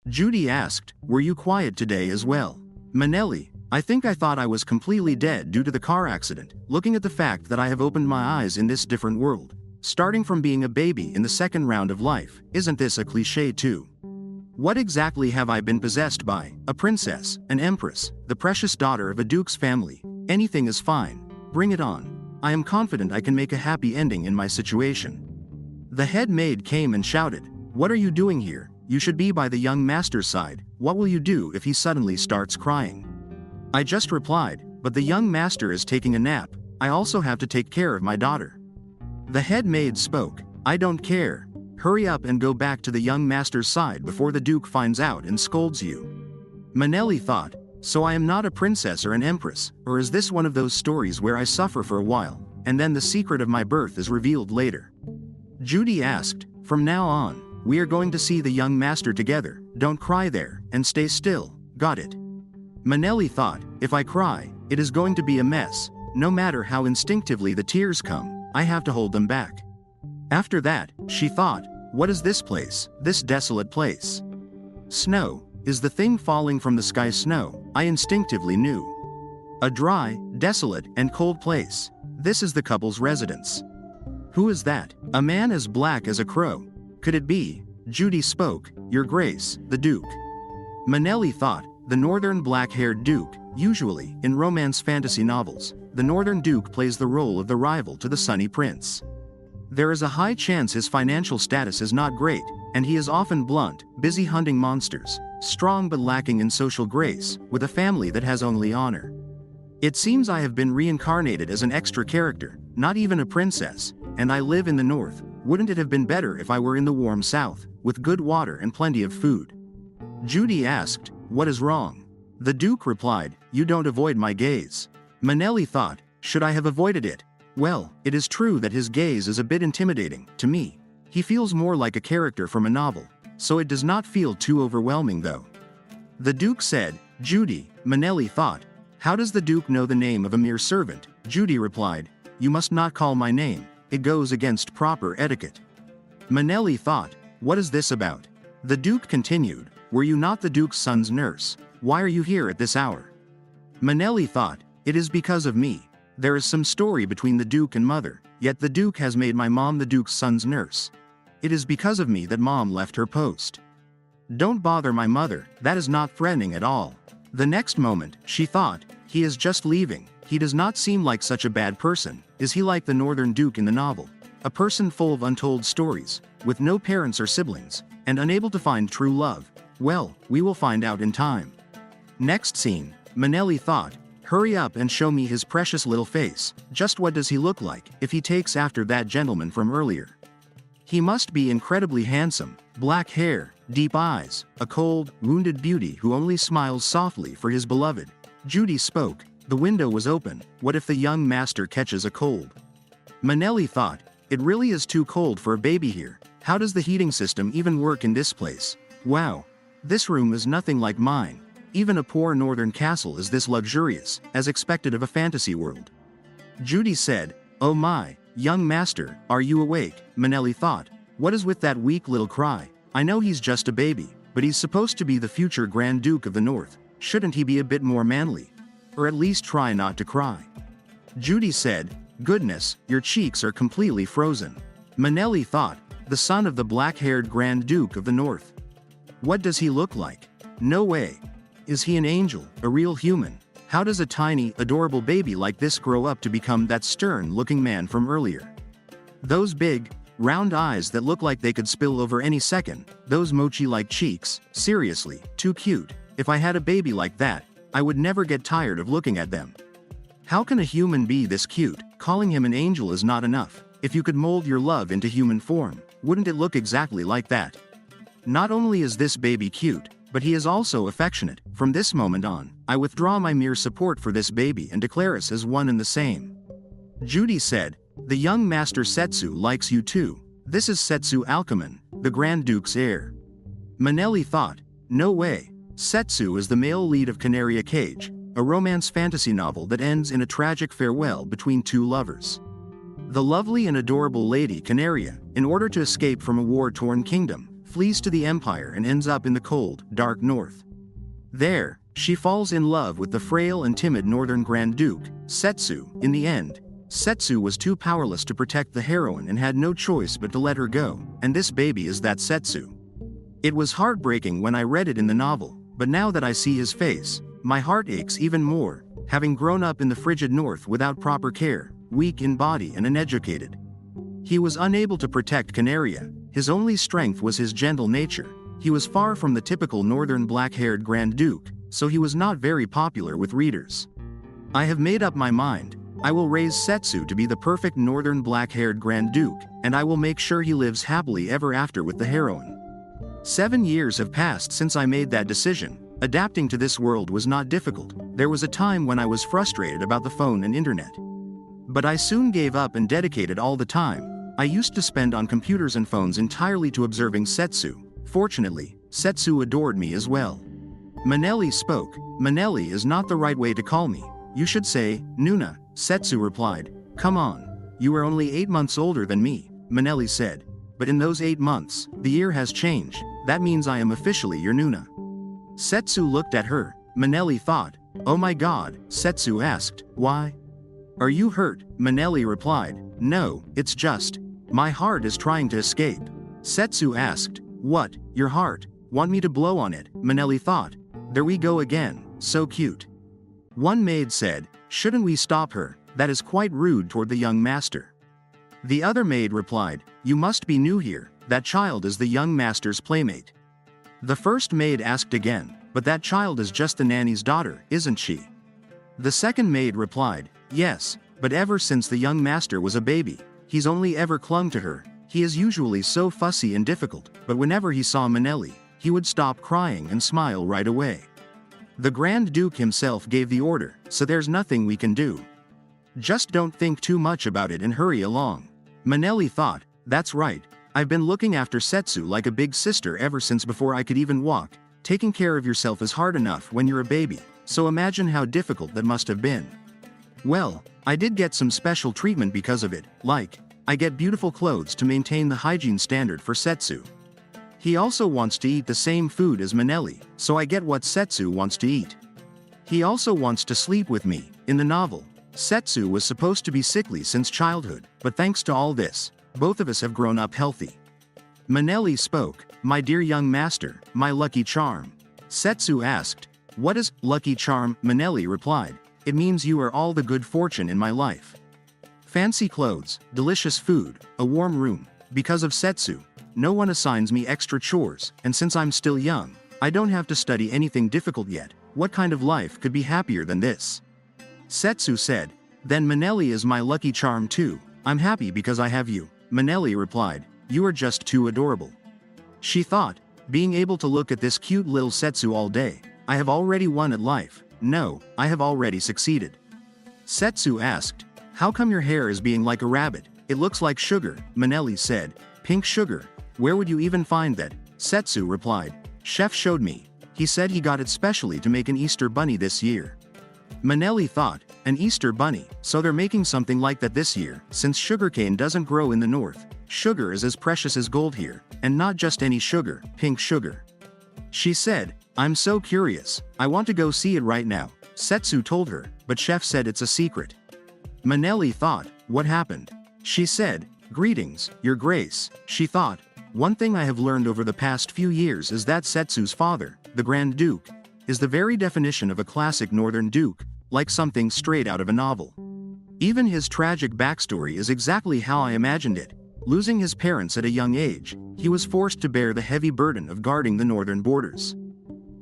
Judy asked, "Were you quiet today as well?" Manelli, "I think I thought I was completely dead due to the car accident, looking at the fact that I have opened my eyes in this different world. Starting from being a baby in the second round of life, isn't this a cliché too? What exactly have I been possessed by? A princess, an empress, the precious daughter of a duke's family. Anything is fine. Bring it on. I am confident I can make a happy ending in my situation." The head maid came and shouted, "What are you doing here? You should be by the young master's side. What will you do if he suddenly starts crying?" I just replied, "But the young master is taking a nap. I also have to take care of my daughter." The head maid spoke, "I don't care. Hurry up and go back to the young master's side before the duke finds out and scolds you." Manelli thought, "So I am not a princess or an empress, or is this one of those stories where I suffer for a while, and then the secret of my birth is revealed later?" Judy asked, "From now on, we are going to see the young master together. Don't cry there, and stay still, got it?" Manelli thought, "If I cry, it is going to be a mess. No matter how instinctively the tears come, I have to hold them back." After that, she thought, "What is this place, this desolate place? Snow, is the thing falling from the sky snow?" I instinctively knew. A dry, desolate, and cold place. This is the couple's residence. Who is that? A man as black as a crow. Could it be? Judy spoke, "Your Grace, the Duke." Manelli thought, the northern black-haired Duke. Usually, in romance fantasy novels, the northern Duke plays the role of the rival to the sunny prince. There is a high chance his financial status is not great, and he is often blunt, busy hunting monsters, strong but lacking in social grace, with a family that has only honor. It seems I have been reincarnated as an extra character, not even a princess, and I live in the north. Wouldn't it have been better if I were in the warm south, with good water and plenty of food? Judy asked, "What is wrong?" The Duke replied, "You don't avoid my gaze." Manelli thought, "Should I have avoided it?" Well, it is true that his gaze is a bit intimidating, to me. He feels more like a character from a novel, so it does not feel too overwhelming though. The Duke said, "Judy," Manelli thought, "How does the Duke know the name of a mere servant?" Judy replied, "You must not call my name. It goes against proper etiquette." Manelli thought, "What is this about?" The Duke continued, "Were you not the Duke's son's nurse? Why are you here at this hour?" Manelli thought, "It is because of me. There is some story between the Duke and mother, yet the Duke has made my mom the Duke's son's nurse. It is because of me that mom left her post. Don't bother my mother, that is not threatening at all." The next moment, she thought, "He is just leaving. He does not seem like such a bad person. Is he like the Northern Duke in the novel? A person full of untold stories, with no parents or siblings, and unable to find true love? Well, we will find out in time." Next scene, Manelli thought, "Hurry up and show me his precious little face. Just what does he look like, if he takes after that gentleman from earlier? He must be incredibly handsome, black hair, deep eyes, a cold, wounded beauty who only smiles softly for his beloved." Judy spoke, "The window was open. What if the young master catches a cold?" Manelli thought, "It really is too cold for a baby here. How does the heating system even work in this place? Wow. This room is nothing like mine. Even a poor northern castle is this luxurious, as expected of a fantasy world." Judy said, "Oh my, young master, are you awake?" Manelli thought, "What is with that weak little cry? I know he's just a baby, but he's supposed to be the future Grand Duke of the North. Shouldn't he be a bit more manly? Or at least try not to cry?" Judy said, "Goodness, your cheeks are completely frozen." Manelli thought, "The son of the black-haired Grand Duke of the North. What does he look like? No way. Is he an angel, a real human? How does a tiny, adorable baby like this grow up to become that stern-looking man from earlier? Those big, round eyes that look like they could spill over any second, those mochi-like cheeks, seriously, too cute. If I had a baby like that, I would never get tired of looking at them. How can a human be this cute? Calling him an angel is not enough. If you could mold your love into human form, wouldn't it look exactly like that? Not only is this baby cute, but he is also affectionate. From this moment on, I withdraw my mere support for this baby and declare us as one and the same." Judy said, "The young master Setsu likes you too. This is Setsu Alchemon, the Grand Duke's heir." Manelli thought, "No way. Setsu is the male lead of Canaria Cage, a romance fantasy novel that ends in a tragic farewell between two lovers. The lovely and adorable Lady Canaria, in order to escape from a war-torn kingdom, flees to the empire and ends up in the cold, dark north. There, she falls in love with the frail and timid northern Grand Duke, Setsu. In the end, Setsu was too powerless to protect the heroine and had no choice but to let her go, and this baby is that Setsu. It was heartbreaking when I read it in the novel, but now that I see his face, my heart aches even more, having grown up in the frigid north without proper care, weak in body and uneducated. He was unable to protect Canaria. His only strength was his gentle nature. He was far from the typical northern black-haired Grand Duke, so he was not very popular with readers. I have made up my mind. I will raise Setsu to be the perfect northern black-haired Grand Duke, and I will make sure he lives happily ever after with the heroine. 7 years have passed since I made that decision. Adapting to this world was not difficult. There was a time when I was frustrated about the phone and internet. But I soon gave up and dedicated all the time I used to spend on computers and phones entirely to observing Setsu. Fortunately, Setsu adored me as well. Manelli spoke. Manelli is not the right way to call me. You should say, Nuna, Setsu replied. Come on. You are only 8 months older than me, Manelli said. But in those 8 months, the year has changed. That means I am officially your Nuna. Setsu looked at her. Manelli thought. Oh my god, Setsu asked. Why? Are you hurt? Manelli replied. No, it's just. My heart is trying to escape. Setsu asked. What, your heart? Want me to blow on it? Manelli thought. There we go again, so cute. One maid said, shouldn't we stop her? That is quite rude toward the young master. The other maid replied, you must be new here, that child is the young master's playmate. The first maid asked again, but that child is just the nanny's daughter, isn't she? The second maid replied, yes, but ever since the young master was a baby, he's only ever clung to her. He is usually so fussy and difficult, but whenever he saw Manelli, he would stop crying and smile right away. The Grand Duke himself gave the order, so there's nothing we can do. Just don't think too much about it and hurry along. Manelli thought, that's right, I've been looking after Setsu like a big sister ever since before I could even walk. Taking care of yourself is hard enough when you're a baby, so imagine how difficult that must have been. Well, I did get some special treatment because of it, like, I get beautiful clothes to maintain the hygiene standard for Setsu. He also wants to eat the same food as Manelli, so I get what Setsu wants to eat. He also wants to sleep with me. In the novel, Setsu was supposed to be sickly since childhood, but thanks to all this, both of us have grown up healthy. Manelli spoke, my dear young master, my lucky charm. Setsu asked, what is lucky charm? Manelli replied, it means you are all the good fortune in my life. Fancy clothes, delicious food, a warm room. Because of Setsu, no one assigns me extra chores, and since I'm still young, I don't have to study anything difficult yet. What kind of life could be happier than this? Setsu said, then Manelli is my lucky charm too. I'm happy because I have you. Manelli replied, you are just too adorable. She thought, being able to look at this cute little Setsu all day, I have already won at life. No, I have already succeeded. Setsu asked, how come your hair is being like a rabbit? It looks like sugar, Manelli said. Pink sugar? Where would you even find that? Setsu replied. Chef showed me. He said he got it specially to make an Easter bunny this year. Manelli thought, an Easter bunny, so they're making something like that this year, since sugarcane doesn't grow in the north. Sugar is as precious as gold here, and not just any sugar, pink sugar. She said, I'm so curious, I want to go see it right now. Setsu told her, but Chef said it's a secret. Manelli thought, what happened? She said, greetings, your grace. She thought, one thing I have learned over the past few years is that Setsu's father, the Grand Duke, is the very definition of a classic northern duke, like something straight out of a novel. Even his tragic backstory is exactly how I imagined it. Losing his parents at a young age, he was forced to bear the heavy burden of guarding the northern borders.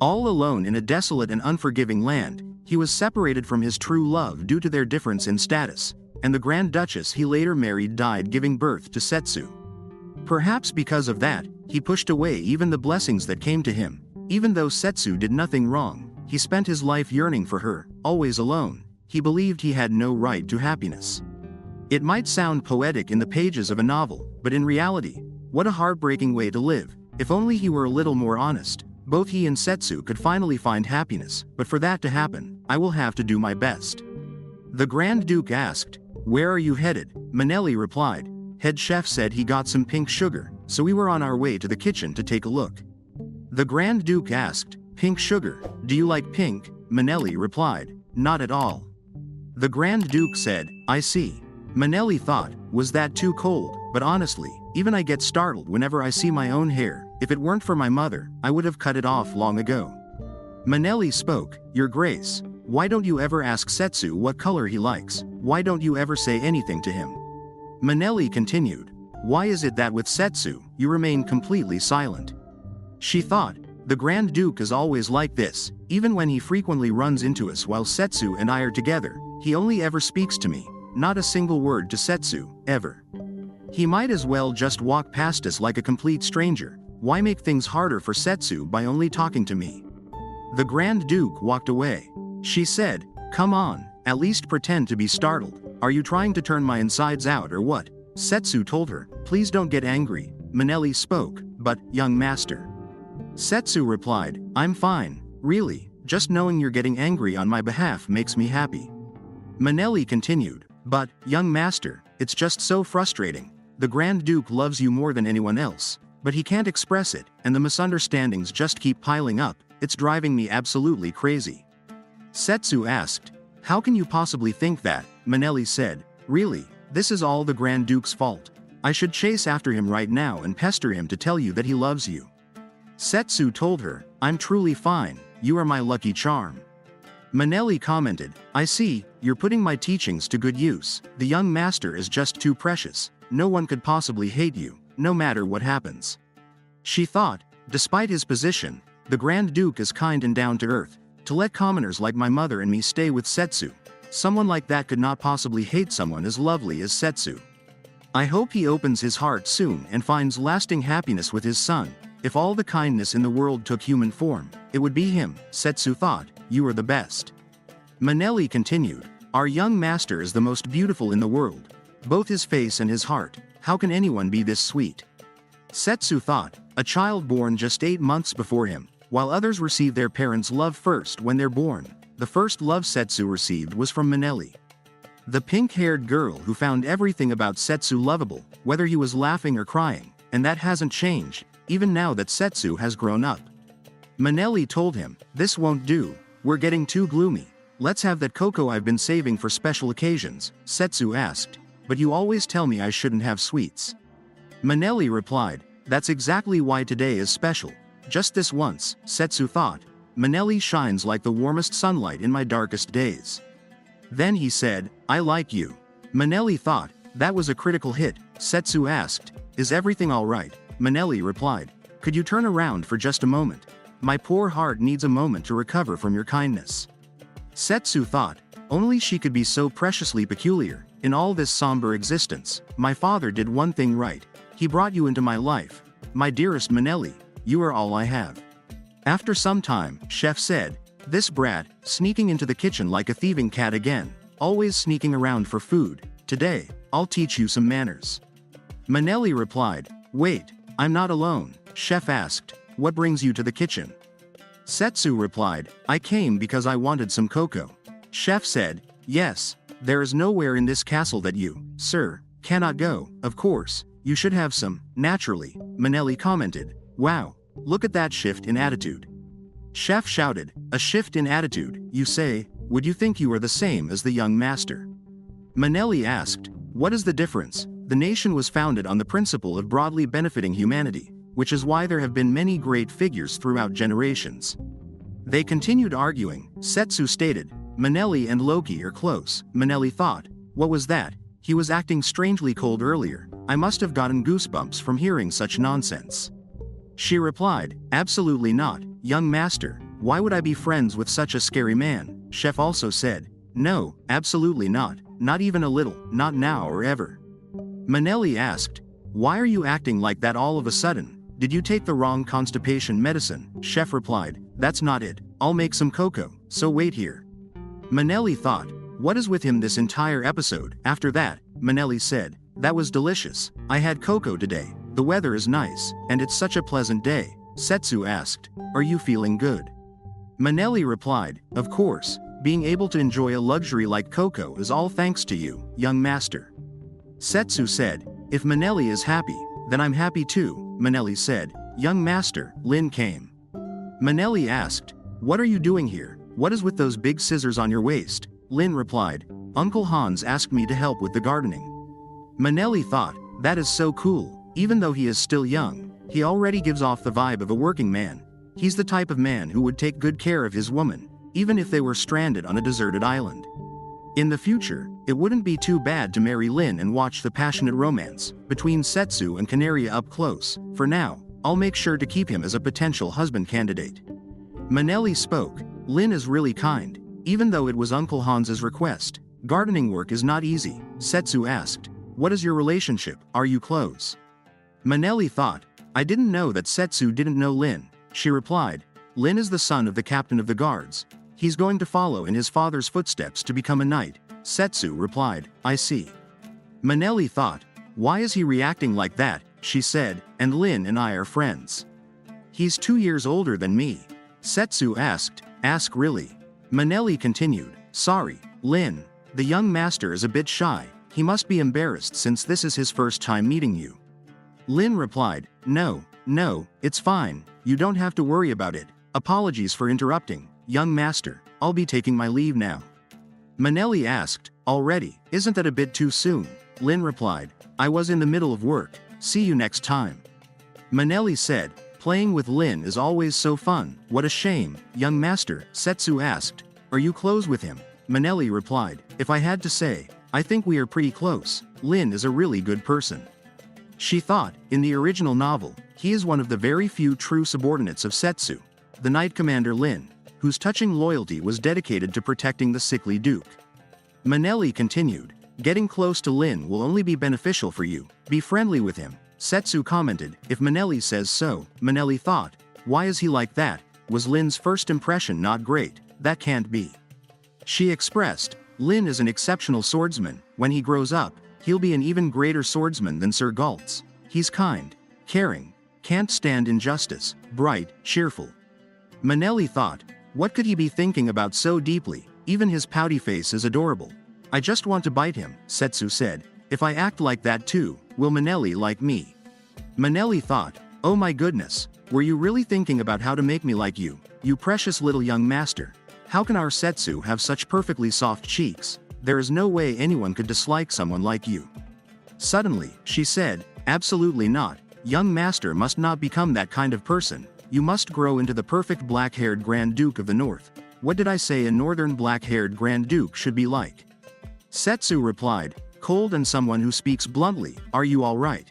All alone in a desolate and unforgiving land, he was separated from his true love due to their difference in status, and the Grand Duchess he later married died giving birth to Setsu. Perhaps because of that, he pushed away even the blessings that came to him. Even though Setsu did nothing wrong, he spent his life yearning for her, always alone. He believed he had no right to happiness. It might sound poetic in the pages of a novel, but in reality, what a heartbreaking way to live. If only he were a little more honest, both he and Setsu could finally find happiness, but for that to happen, I will have to do my best. The Grand Duke asked, where are you headed? Manelli replied, head chef said he got some pink sugar, so we were on our way to the kitchen to take a look. The Grand Duke asked, "Pink sugar, do you like pink?" Manelli replied, "Not at all." The Grand Duke said, "I see." Manelli thought, was that too cold? But honestly, even I get startled whenever I see my own hair. If it weren't for my mother, I would have cut it off long ago. Manelli spoke, "Your Grace, why don't you ever ask Setsu what color he likes? Why don't you ever say anything to him?" Manelli continued, "Why is it that with Setsu, you remain completely silent?" She thought, the Grand Duke is always like this, even when he frequently runs into us while Setsu and I are together, he only ever speaks to me, not a single word to Setsu, ever. He might as well just walk past us like a complete stranger. Why make things harder for Setsu by only talking to me? The Grand Duke walked away. She said, "Come on, at least pretend to be startled. Are you trying to turn my insides out or what?" Setsu told her, "Please don't get angry." Manelli spoke, "But, young master." Setsu replied, "I'm fine, really, just knowing you're getting angry on my behalf makes me happy." Manelli continued, "But, young master, it's just so frustrating. The Grand Duke loves you more than anyone else, but he can't express it, and the misunderstandings just keep piling up. It's driving me absolutely crazy." Setsu asked, "How can you possibly think that?" Manelli said, "Really, this is all the Grand Duke's fault. I should chase after him right now and pester him to tell you that he loves you." Setsu told her, "I'm truly fine, you are my lucky charm." Manelli commented, "I see, you're putting my teachings to good use. The young master is just too precious. No one could possibly hate you, no matter what happens." She thought, despite his position, the Grand Duke is kind and down to earth. To let commoners like my mother and me stay with Setsu, someone like that could not possibly hate someone as lovely as Setsu. I hope he opens his heart soon and finds lasting happiness with his son. If all the kindness in the world took human form, it would be him. Setsu thought, "You are the best." Manelli continued, "Our young master is the most beautiful in the world. Both his face and his heart. How can anyone be this sweet?" Setsu thought, a child born just 8 months before him, while others receive their parents' love first when they're born. The first love Setsu received was from Manelli. The pink-haired girl who found everything about Setsu lovable, whether he was laughing or crying, and that hasn't changed, even now that Setsu has grown up. Manelli told him, "This won't do, we're getting too gloomy. Let's have that cocoa I've been saving for special occasions." Setsu asked, "But you always tell me I shouldn't have sweets." Manelli replied, "That's exactly why today is special. Just this once." Setsu thought, "Manelli shines like the warmest sunlight in my darkest days." Then he said, "I like you." Manelli thought, that was a critical hit. Setsu asked, "Is everything all right?" Manelli replied, "Could you turn around for just a moment? My poor heart needs a moment to recover from your kindness." Setsu thought, only she could be so preciously peculiar. In all this somber existence, my father did one thing right. He brought you into my life. My dearest Manelli, you are all I have. After some time, Chef said, "This brat, sneaking into the kitchen like a thieving cat again, always sneaking around for food. Today, I'll teach you some manners." Manelli replied, "Wait, I'm not alone." Chef asked, "What brings you to the kitchen?" Setsu replied, "I came because I wanted some cocoa." Chef said, "Yes, there is nowhere in this castle that you, sir, cannot go. Of course, you should have some, naturally." Manelli commented, "Wow, look at that shift in attitude." Chef shouted, "A shift in attitude, you say? Would you think you are the same as the young master?" Manelli asked, "What is the difference? The nation was founded on the principle of broadly benefiting humanity, which is why there have been many great figures throughout generations." They continued arguing. Setsu stated, "Manelli and Loki are close." Manelli thought, "What was that? He was acting strangely cold earlier. I must have gotten goosebumps from hearing such nonsense." She replied, "Absolutely not, young master. Why would I be friends with such a scary man?" Chef also said, "No, absolutely not, not even a little, not now or ever." Manelli asked, "Why are you acting like that all of a sudden? Did you take the wrong constipation medicine?" Chef replied, "That's not it. I'll make some cocoa, so wait here." Manelli thought, what is with him this entire episode? After that, Manelli said, "That was delicious. I had cocoa today. The weather is nice, and it's such a pleasant day." Setsu asked, "Are you feeling good?" Manelli replied, "Of course, being able to enjoy a luxury like cocoa is all thanks to you, young master." Setsu said, "If Manelli is happy, Then I'm happy too, Manelli said. Young master, Lin came. Manelli asked, "What are you doing here? What is with those big scissors on your waist?" Lin replied, "Uncle Hans asked me to help with the gardening." Manelli thought, that is so cool. Even though he is still young, he already gives off the vibe of a working man. He's the type of man who would take good care of his woman, even if they were stranded on a deserted island. In the future, it wouldn't be too bad to marry Lin and watch the passionate romance between Setsu and Canaria up close. For now, I'll make sure to keep him as a potential husband candidate. Manelli spoke. Lin is really kind, even though it was Uncle Hans's request. Gardening work is not easy, Setsu asked. What is your relationship? Are you close? Manelli thought, I didn't know that Setsu didn't know Lin. She replied, Lin is the son of the captain of the guards. He's going to follow in his father's footsteps to become a knight. Setsu replied, I see. Manelli thought, why is he reacting like that? She said, and Lin and I are friends. He's 2 years older than me. Setsu asked, ask really? Manelli continued, sorry, Lin. The young master is a bit shy. He must be embarrassed since this is his first time meeting you. Lin replied, no, it's fine. You don't have to worry about it. Apologies for interrupting, young master. I'll be taking my leave now. Manelli asked, already? Isn't that a bit too soon? Lin replied, I was in the middle of work. See you next time. Manelli said, playing with Lin is always so fun. What a shame, young master. Setsu asked, are you close with him? Manelli replied, if I had to say, I think we are pretty close. Lin is a really good person. She thought, in the original novel, he is one of the very few true subordinates of Setsu, the Knight Commander Lin, whose touching loyalty was dedicated to protecting the sickly duke. Manelli continued, getting close to Lin will only be beneficial for you. Be friendly with him. Setsu commented, if Manelli says so. Manelli thought, why is he like that? Was Lin's first impression not great? That can't be. She expressed, Lin is an exceptional swordsman. When he grows up, he'll be an even greater swordsman than Sir Galtz. He's kind, caring, can't stand injustice, bright, cheerful. Manelli thought, what could he be thinking about so deeply? Even his pouty face is adorable. I just want to bite him, Setsu said. If I act like that too, will Manelli like me? Manelli thought, oh my goodness, were you really thinking about how to make me like you, you precious little young master? How can our Setsu have such perfectly soft cheeks? There is no way anyone could dislike someone like you. Suddenly, she said, absolutely not. Young master must not become that kind of person. You must grow into the perfect black-haired Grand Duke of the North. What did I say a northern black-haired Grand Duke should be like? Setsu replied, cold and someone who speaks bluntly. Are you all right?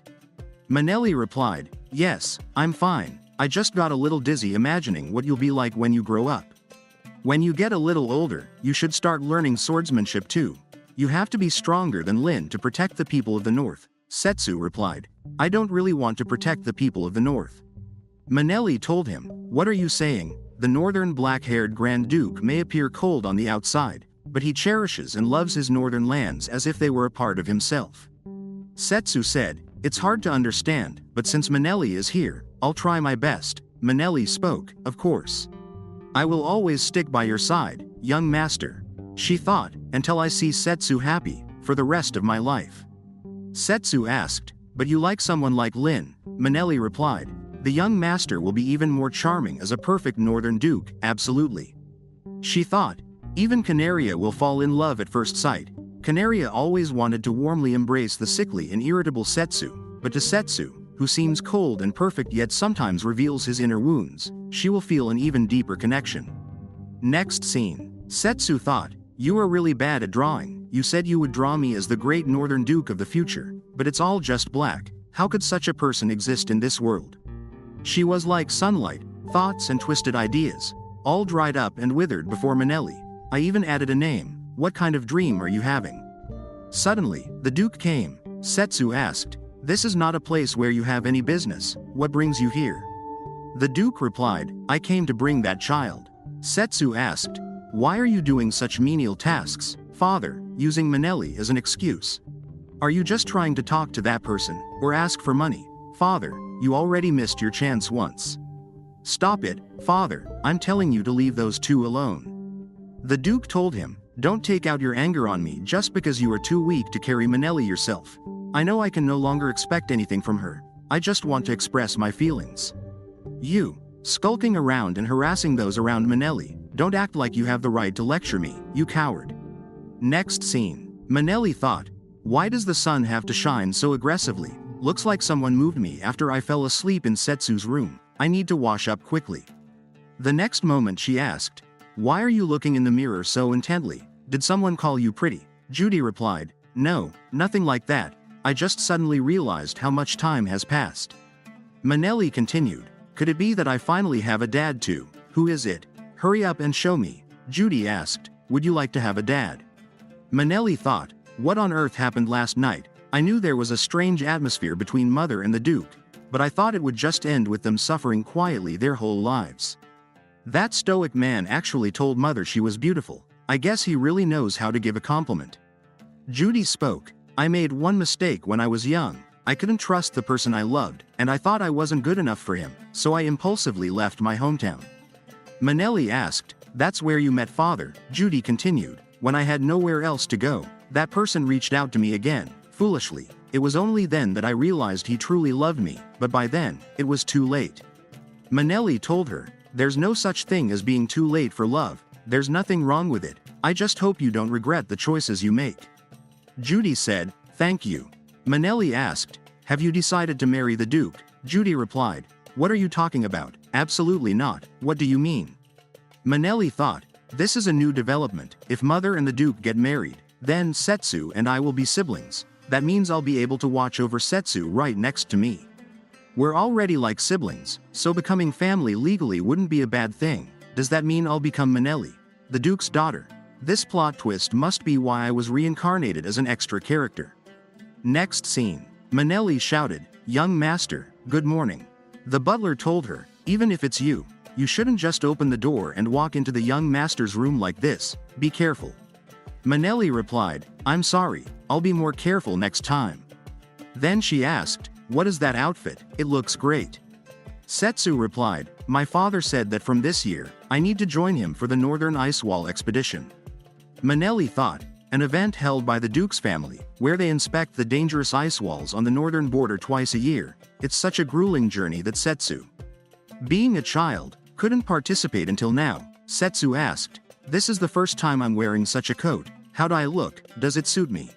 Manelli replied, yes, I'm fine. I just got a little dizzy imagining what you'll be like when you grow up. When you get a little older, you should start learning swordsmanship too. You have to be stronger than Lin to protect the people of the North. Setsu replied, I don't really want to protect the people of the North. Manelli told him, what are you saying? The northern black-haired Grand Duke may appear cold on the outside, but he cherishes and loves his northern lands as if they were a part of himself. Setsu said, it's hard to understand, but since Manelli is here, I'll try my best. Manelli spoke, of course. I will always stick by your side, young master. She thought, until I see Setsu happy, for the rest of my life. Setsu asked, but you like someone like Lin? Manelli replied, the young master will be even more charming as a perfect northern duke, absolutely. She thought, even Canaria will fall in love at first sight. Canaria always wanted to warmly embrace the sickly and irritable Setsu, but to Setsu, who seems cold and perfect yet sometimes reveals his inner wounds, she will feel an even deeper connection. Next scene. Setsu thought, you are really bad at drawing. You said you would draw me as the great northern duke of the future, but it's all just black. How could such a person exist in this world? She was like sunlight, thoughts and twisted ideas, all dried up and withered before Manelli. I even added a name. What kind of dream are you having? Suddenly, the duke came. Setsu asked, this is not a place where you have any business. What brings you here? The duke replied, I came to bring that child. Setsu asked, why are you doing such menial tasks, father, using Manelli as an excuse? Are you just trying to talk to that person, or ask for money? Father, you already missed your chance once. Stop it, father, I'm telling you to leave those two alone. The duke told him, don't take out your anger on me just because you are too weak to carry Manelli yourself. I know I can no longer expect anything from her. I just want to express my feelings. You, skulking around and harassing those around Manelli, don't act like you have the right to lecture me, you coward. Next scene. Manelli thought, why does the sun have to shine so aggressively? Looks like someone moved me after I fell asleep in Setsu's room. I need to wash up quickly. The next moment she asked, why are you looking in the mirror so intently? Did someone call you pretty? Judy replied, no, nothing like that. I just suddenly realized how much time has passed. Manelli continued, could it be that I finally have a dad too? Who is it? Hurry up and show me. Judy asked, would you like to have a dad? Manelli thought, what on earth happened last night? I knew there was a strange atmosphere between Mother and the Duke, but I thought it would just end with them suffering quietly their whole lives. That stoic man actually told Mother she was beautiful. I guess he really knows how to give a compliment. Judy spoke, I made one mistake when I was young. I couldn't trust the person I loved, and I thought I wasn't good enough for him, so I impulsively left my hometown. Manelli asked, that's where you met Father? Judy continued, when I had nowhere else to go, that person reached out to me again. Foolishly, it was only then that I realized he truly loved me, but by then, it was too late. Manelli told her, there's no such thing as being too late for love, there's nothing wrong with it, I just hope you don't regret the choices you make. Judy said, thank you. Manelli asked, have you decided to marry the Duke? Judy replied, what are you talking about? Absolutely not, what do you mean? Manelli thought, this is a new development, if Mother and the Duke get married, then Setsu and I will be siblings. That means I'll be able to watch over Setsu right next to me. We're already like siblings, so becoming family legally wouldn't be a bad thing. Does that mean I'll become Manelli, the Duke's daughter? This plot twist must be why I was reincarnated as an extra character. Next scene. Manelli shouted, young master, good morning. The butler told her, even if it's you, you shouldn't just open the door and walk into the young master's room like this, be careful. Manelli replied, I'm sorry, I'll be more careful next time. Then she asked, what is that outfit? It looks great. Setsu replied, my father said that from this year, I need to join him for the Northern Ice Wall expedition. Manelli thought, an event held by the Duke's family, where they inspect the dangerous ice walls on the northern border twice a year. It's such a grueling journey that Setsu, being a child, couldn't participate until now. Setsu asked, this is the first time I'm wearing such a coat. How do I look? Does it suit me?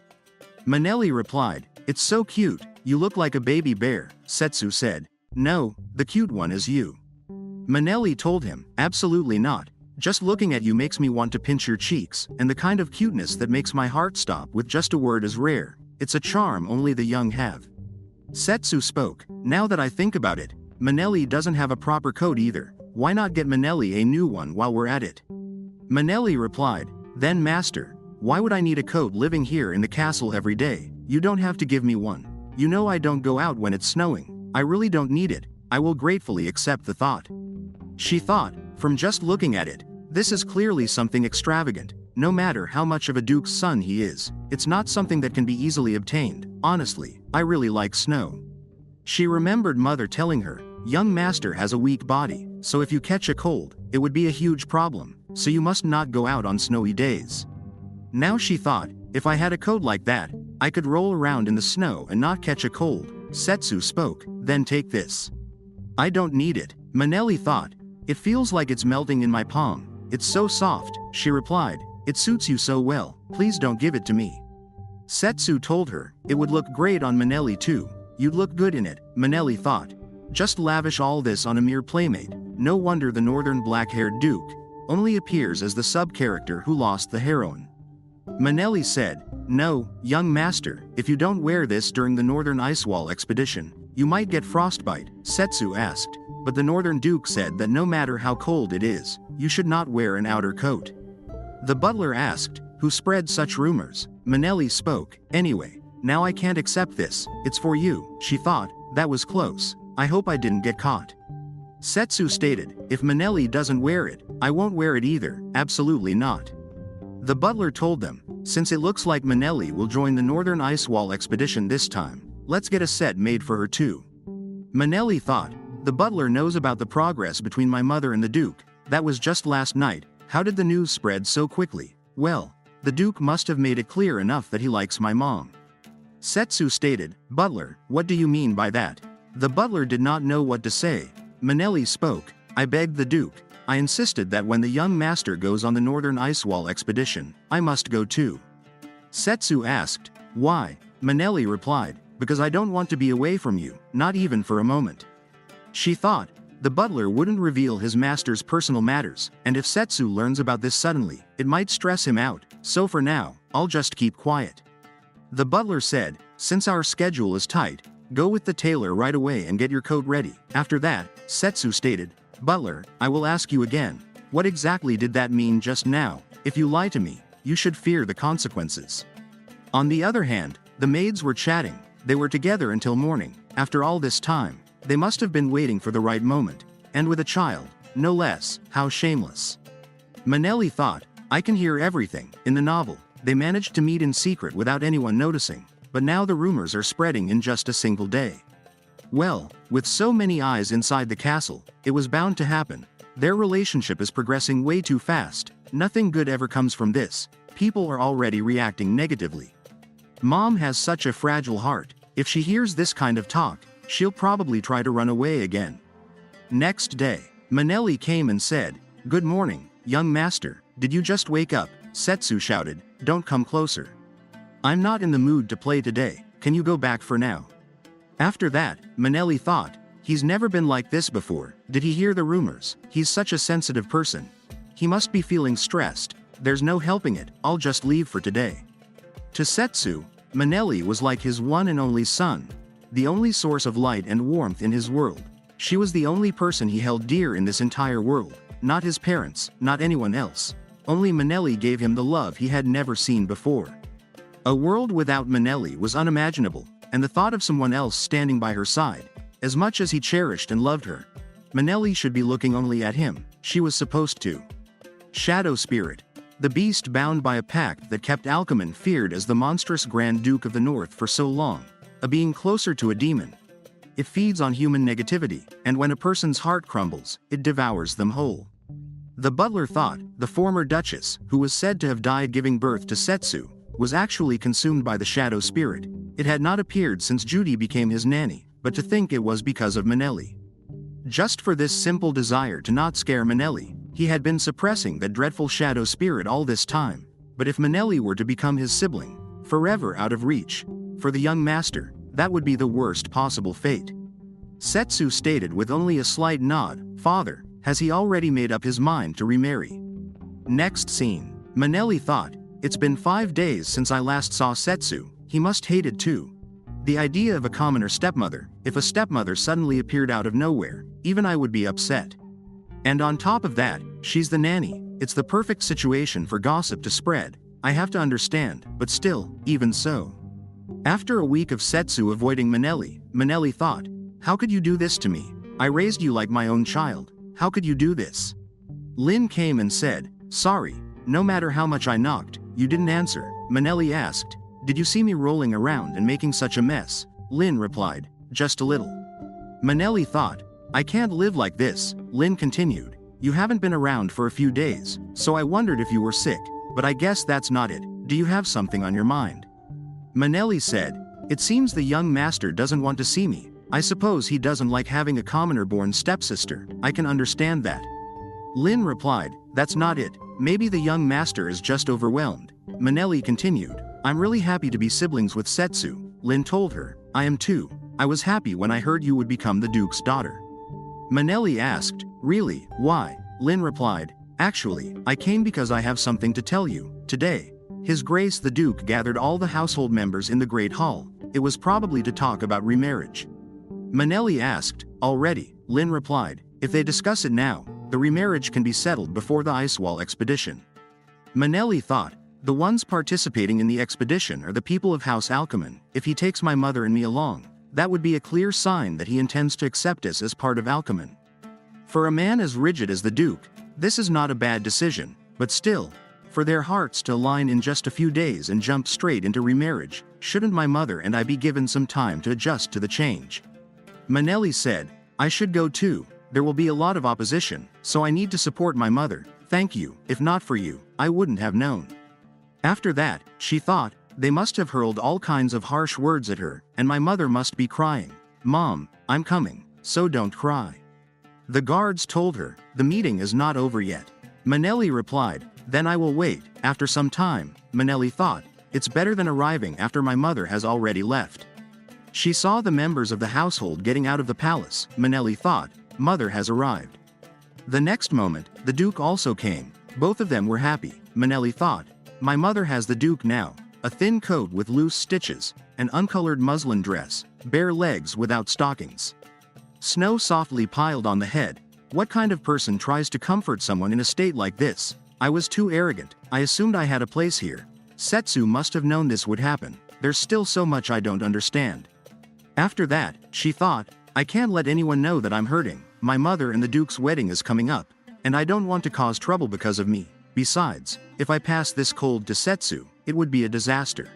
Manelli replied, it's so cute, you look like a baby bear. Setsu said, no, the cute one is you. Manelli told him, absolutely not. Just looking at you makes me want to pinch your cheeks, and the kind of cuteness that makes my heart stop with just a word is rare. It's a charm only the young have. Setsu spoke, now that I think about it, Manelli doesn't have a proper coat either. Why not get Manelli a new one while we're at it? Manelli replied, then master, why would I need a coat living here in the castle every day? You don't have to give me one. You know I don't go out when it's snowing. I really don't need it. I will gratefully accept the thought. She thought, from just looking at it, this is clearly something extravagant. No matter how much of a duke's son he is, it's not something that can be easily obtained. Honestly, I really like snow. She remembered Mother telling her, young master has a weak body, so if you catch a cold, it would be a huge problem, so you must not go out on snowy days. Now she thought, if I had a coat like that, I could roll around in the snow and not catch a cold. Setsu spoke, then take this. I don't need it. Manelli thought, it feels like it's melting in my palm. It's so soft. She replied, it suits you so well, please don't give it to me. Setsu told her, it would look great on Manelli too. You'd look good in it. Manelli thought, just lavish all this on a mere playmate. No wonder the northern black-haired duke only appears as the sub-character who lost the heroine. Manelli said, no, young master, if you don't wear this during the Northern Ice Wall expedition, you might get frostbite. Setsu asked, but the Northern Duke said that no matter how cold it is, you should not wear an outer coat. The butler asked, who spread such rumors? Manelli spoke, anyway, now I can't accept this, it's for you. She thought, that was close, I hope I didn't get caught. Setsu stated, if Manelli doesn't wear it, I won't wear it either, absolutely not. The butler told them, since it looks like Manelli will join the Northern Ice Wall expedition this time, let's get a set made for her too. Manelli thought, the butler knows about the progress between my mother and the Duke. That was just last night. How did the news spread so quickly? Well, the Duke must have made it clear enough that he likes my mom. Setsu stated, butler, what do you mean by that? The butler did not know what to say. Manelli spoke. I begged the Duke. I insisted that when the young master goes on the Northern Ice Wall expedition, I must go too. Setsu asked, why? Manelli replied, because I don't want to be away from you, not even for a moment. She thought, the butler wouldn't reveal his master's personal matters, and if Setsu learns about this suddenly, it might stress him out, so for now, I'll just keep quiet. The butler said, since our schedule is tight, go with the tailor right away and get your coat ready. After that, Setsu stated, butler, I will ask you again, what exactly did that mean just now? If you lie to me, you should fear the consequences. On the other hand, the maids were chatting. They were together until morning. After all this time, they must have been waiting for the right moment. And with a child, no less, how shameless. Manelli thought, I can hear everything. In the novel, they managed to meet in secret without anyone noticing, but now the rumors are spreading in just a single day. Well, with so many eyes inside the castle, it was bound to happen. Their relationship is progressing way too fast. Nothing good ever comes from this. People are already reacting negatively. Mom has such a fragile heart. If she hears this kind of talk, she'll probably try to run away again. Next day, Manelli came and said, good morning, young master, did you just wake up? Setsu shouted, don't come closer. I'm not in the mood to play today, can you go back for now? After that, Manelli thought, he's never been like this before. Did he hear the rumors? He's such a sensitive person. He must be feeling stressed. There's no helping it, I'll just leave for today. To Setsu, Manelli was like his one and only son, the only source of light and warmth in his world. She was the only person he held dear in this entire world, not his parents, not anyone else. Only Manelli gave him the love he had never seen before. A world without Manelli was unimaginable, and the thought of someone else standing by her side, as much as he cherished and loved her, Manelli should be looking only at him, she was supposed to. Shadow Spirit. The beast bound by a pact that kept Alchemon feared as the monstrous Grand Duke of the North for so long, a being closer to a demon. It feeds on human negativity, and when a person's heart crumbles, it devours them whole. The butler thought, the former Duchess, who was said to have died giving birth to Setsu, was actually consumed by the Shadow Spirit. It had not appeared since Judy became his nanny, but to think it was because of Manelli. Just for this simple desire to not scare Manelli, he had been suppressing that dreadful Shadow Spirit all this time. But if Manelli were to become his sibling, forever out of reach, for the young master, that would be the worst possible fate. Setsu stated with only a slight nod, father, has he already made up his mind to remarry? Next scene. Manelli thought, it's been 5 days since I last saw Setsu, he must hate it too. The idea of a commoner stepmother, if a stepmother suddenly appeared out of nowhere, even I would be upset. And on top of that, she's the nanny. It's the perfect situation for gossip to spread. I have to understand, but still, even so. After a week of Setsu avoiding Manelli, Manelli thought, how could you do this to me? I raised you like my own child. How could you do this? Lin came and said, sorry, no matter how much I knocked, you didn't answer. Manelli asked, did you see me rolling around and making such a mess? Lin replied, just a little. Manelli thought, I can't live like this. Lin continued, you haven't been around for a few days, so I wondered if you were sick, but I guess that's not it. Do you have something on your mind? Manelli said, it seems the young master doesn't want to see me. I suppose he doesn't like having a commoner-born stepsister. I can understand that. Lin replied, that's not it. Maybe the young master is just overwhelmed. Manelli continued, I'm really happy to be siblings with Setsu. Lin told her, I am too. I was happy when I heard you would become the Duke's daughter. Manelli asked, really, why? Lin replied, actually, I came because I have something to tell you. Today, His Grace the Duke gathered all the household members in the Great Hall. It was probably to talk about remarriage. Manelli asked, already? Lin replied, if they discuss it now, the remarriage can be settled before the Ice Wall expedition. Manelli thought, the ones participating in the expedition are the people of House Alchemon. If he takes my mother and me along, that would be a clear sign that he intends to accept us as part of Alchemon. For a man as rigid as the Duke, this is not a bad decision, but still, for their hearts to align in just a few days and jump straight into remarriage, shouldn't my mother and I be given some time to adjust to the change? Manelli said, I should go too. There will be a lot of opposition, so I need to support my mother. Thank you. If not for you, I wouldn't have known. After that, she thought, they must have hurled all kinds of harsh words at her, and my mother must be crying. "Mom, I'm coming, so don't cry." The guards told her, "The meeting is not over yet." Manelli replied, "Then I will wait." After some time, Manelli thought, "It's better than arriving after my mother has already left." She saw the members of the household getting out of the palace. Manelli thought, "Mother has arrived." The next moment, the Duke also came. Both of them were happy. Manelli thought, "My mother has the Duke now. A thin coat with loose stitches, an uncolored muslin dress, bare legs without stockings. Snow softly piled on the head. What kind of person tries to comfort someone in a state like this? I was too arrogant. I assumed I had a place here. Setsu must have known this would happen. There's still so much I don't understand." After that, she thought, "I can't let anyone know that I'm hurting. My mother and the Duke's wedding is coming up, and I don't want to cause trouble because of me. Besides, if I pass this cold to Setsu, it would be a disaster."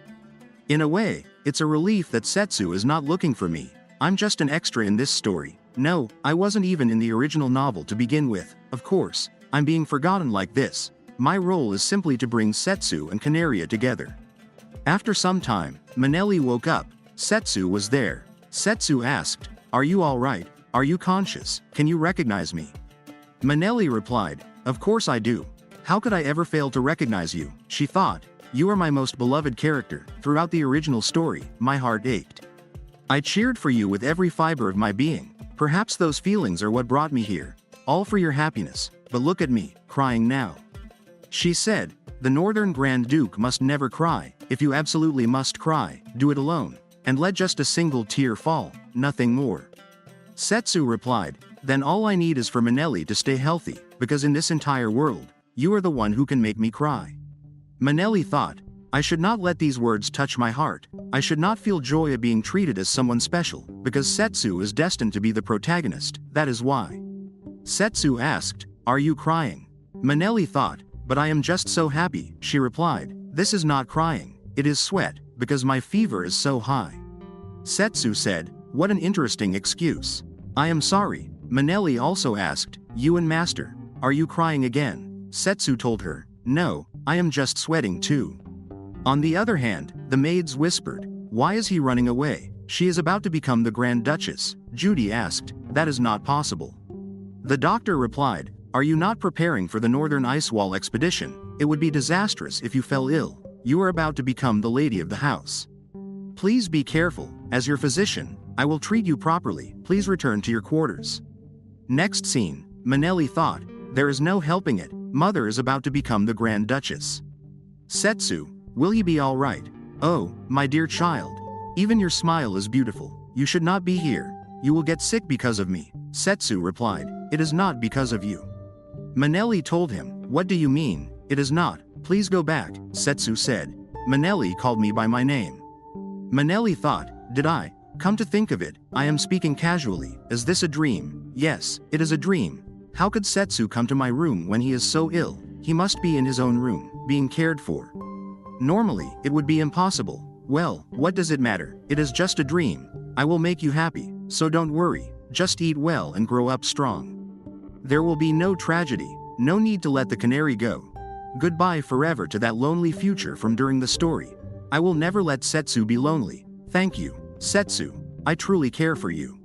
In a way, it's a relief that Setsu is not looking for me. I'm just an extra in this story. No, I wasn't even in the original novel to begin with. Of course, I'm being forgotten like this. My role is simply to bring Setsu and Canaria together. After some time, Manelli woke up. Setsu was there. Setsu asked, "Are you all right? Are you conscious? Can you recognize me?" Manelli replied, "Of course I do. How could I ever fail to recognize you?" She thought, "You are my most beloved character. Throughout the original story, my heart ached. I cheered for you with every fiber of my being. Perhaps those feelings are what brought me here. All for your happiness, but look at me, crying now." She said, "The Northern Grand Duke must never cry. If you absolutely must cry, do it alone. And let just a single tear fall, nothing more." Setsu replied, "Then all I need is for Manelli to stay healthy, because in this entire world, you are the one who can make me cry." Manelli thought, "I should not let these words touch my heart. I should not feel joy at being treated as someone special, because Setsu is destined to be the protagonist, that is why." Setsu asked, "Are you crying?" Manelli thought, "But I am just so happy." She replied, "This is not crying, it is sweat, because my fever is so high." Setsu said, "What an interesting excuse. I am sorry." Manelli also asked, "You and Master, are you crying again?" Setsu told her, "No, I am just sweating too." On the other hand, the maids whispered, "Why is he running away? She is about to become the Grand Duchess." Judy asked, "That is not possible." The doctor replied, "Are you not preparing for the Northern Ice Wall expedition? It would be disastrous if you fell ill. You are about to become the lady of the house. Please be careful. As your physician, I will treat you properly. Please return to your quarters." Next scene, Manelli thought, "There is no helping it. Mother is about to become the Grand Duchess. Setsu, will you be all right? Oh, my dear child. Even your smile is beautiful. You should not be here. You will get sick because of me." Setsu replied, "It is not because of you." Manelli told him, "What do you mean? It is not. Please go back." Setsu said, "Manelli called me by my name." Manelli thought, "Did I? Come to think of it, I am speaking casually. Is this a dream?" "Yes, it is a dream. How could Setsu come to my room when he is so ill? He must be in his own room, being cared for. Normally, it would be impossible. Well, what does it matter? It is just a dream. I will make you happy, so don't worry. Just eat well and grow up strong. There will be no tragedy, no need to let the canary go. Goodbye forever to that lonely future from during the story. I will never let Setsu be lonely. Thank you, Setsu. I truly care for you."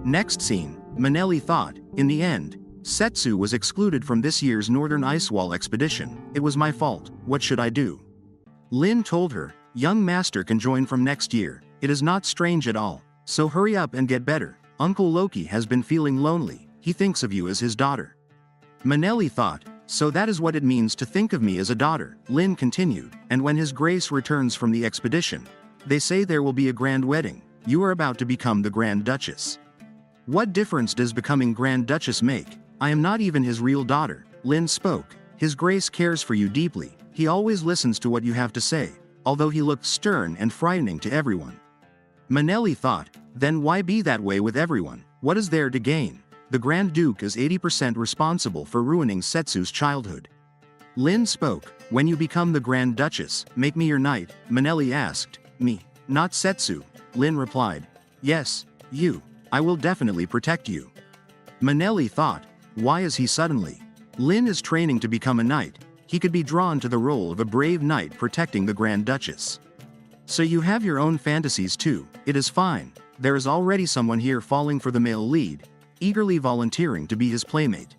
Next scene, Manelli thought, in the end, Setsu was excluded from this year's Northern Ice Wall expedition. It was my fault. What should I do? Lin told her, "Young Master can join from next year. It is not strange at all. So hurry up and get better. Uncle Loki has been feeling lonely. He thinks of you as his daughter." Manelli thought, "So that is what it means to think of me as a daughter." Lin continued, "And when His Grace returns from the expedition, they say there will be a grand wedding. You are about to become the Grand Duchess. What difference does becoming Grand Duchess make? I am not even his real daughter." Lin spoke, "His Grace cares for you deeply. He always listens to what you have to say, although he looked stern and frightening to everyone." Manelli thought, "Then why be that way with everyone? What is there to gain? The Grand Duke is 80% responsible for ruining Setsu's childhood." Lin spoke, "When you become the Grand Duchess, make me your knight." Manelli asked, "Me? Not Setsu?" Lin replied, "Yes, you. I will definitely protect you." Manelli thought, "Why is he suddenly?" Lin is training to become a knight. He could be drawn to the role of a brave knight protecting the Grand Duchess. So you have your own fantasies too. It is fine. there is already someone here falling for the male lead, eagerly volunteering to be his playmate.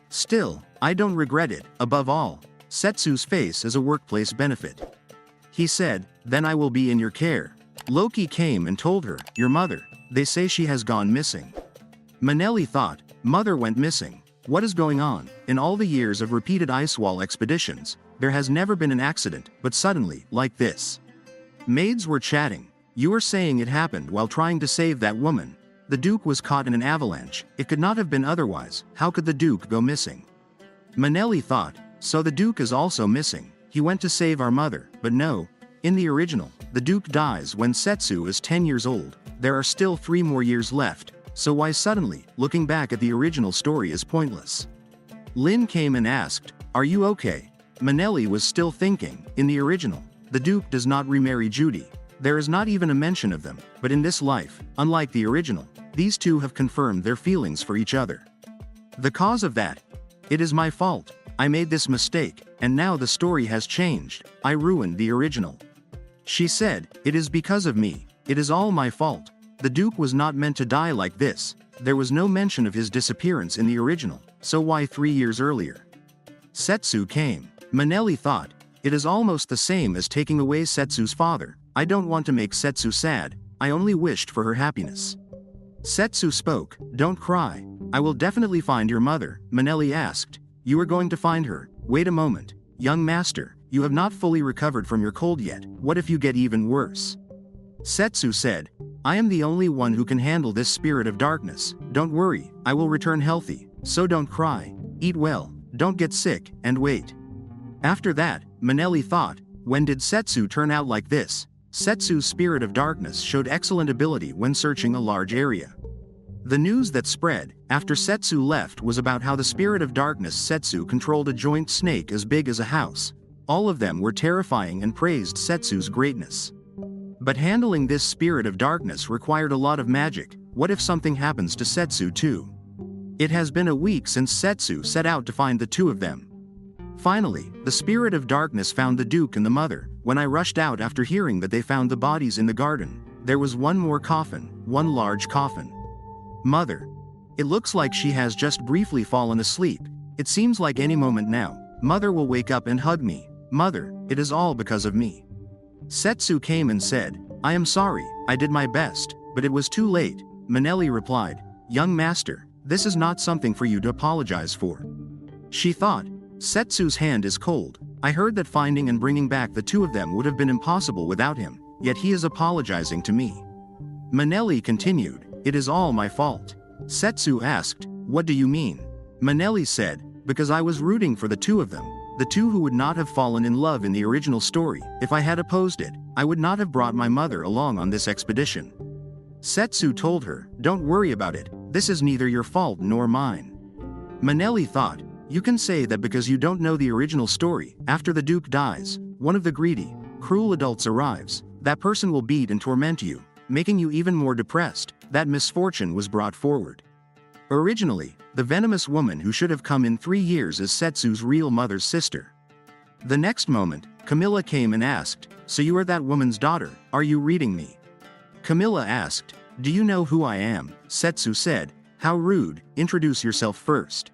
Still, I don't regret it. Above all, Setsu's face is a workplace benefit. He said, then I will be in your care. Loki came and told her, your mother, they say she has gone missing. Manelli thought, mother went missing. What is going on? In all the years of repeated ice wall expeditions, there has never been an accident, but suddenly, like this. Maids were chatting. You were saying it happened while trying to save that woman. The Duke was caught in an avalanche. It could not have been otherwise. How could the Duke go missing? Manelli thought, so the Duke is also missing. He went to save our mother, but no. In the original, the Duke dies when Setsu is 10 years old. There are still 3 more years left, so why suddenly, looking back at the original story is pointless? Lin came and asked, are you okay? Manelli was still thinking, in the original, the Duke does not remarry Judy. There is not even a mention of them, but in this life, unlike the original, these two have confirmed their feelings for each other. The cause of that? It is my fault. I made this mistake, and now the story has changed. I ruined the original. She said, it is because of me. It is all my fault. The Duke was not meant to die like this. There was no mention of his disappearance in the original, so why 3 years earlier? Setsu came. Manelli thought, it is almost the same as taking away Setsu's father. I don't want to make Setsu sad. I only wished for her happiness. Setsu spoke, don't cry. I will definitely find your mother. Manelli asked, you are going to find her? Wait a moment. Young master, you have not fully recovered from your cold yet. What if you get even worse? Setsu said, I am the only one who can handle this spirit of darkness. Don't worry, I will return healthy. So don't cry. Eat well, don't get sick, and wait. After that, Manelli thought, when did Setsu turn out like this? Setsu's spirit of darkness showed excellent ability when searching a large area. The news that spread, after Setsu left, was about how the spirit of darkness Setsu controlled a giant snake as big as a house. All of them were terrifying and praised Setsu's greatness. But handling this spirit of darkness required a lot of magic. What if something happens to Setsu too? It has been a week since Setsu set out to find the two of them. Finally, the spirit of darkness found the Duke and the mother. When I rushed out after hearing that they found the bodies in the garden, there was one more coffin, one large coffin. Mother. It looks like she has just briefly fallen asleep. It seems like any moment now, Mother will wake up and hug me. Mother, it is all because of me. Setsu came and said, I am sorry, I did my best, but it was too late. Manelli replied, young master, this is not something for you to apologize for. She thought, Setsu's hand is cold. I heard that finding and bringing back the two of them would have been impossible without him, yet he is apologizing to me. Manelli continued, it is all my fault. Setsu asked, what do you mean? Manelli said, because I was rooting for the two of them, the two who would not have fallen in love in the original story. If I had opposed it, I would not have brought my mother along on this expedition. Setsu told her, don't worry about it, this is neither your fault nor mine. Manelli thought, you can say that because you don't know the original story. After the Duke dies, one of the greedy, cruel adults arrives. That person will beat and torment you, making you even more depressed. That misfortune was brought forward. Originally, the venomous woman who should have come in 3 years is Setsu's real mother's sister. The next moment, Camilla came and asked, so you are that woman's daughter, are you reading me? Camilla asked, do you know who I am? Setsu said, how rude, introduce yourself first.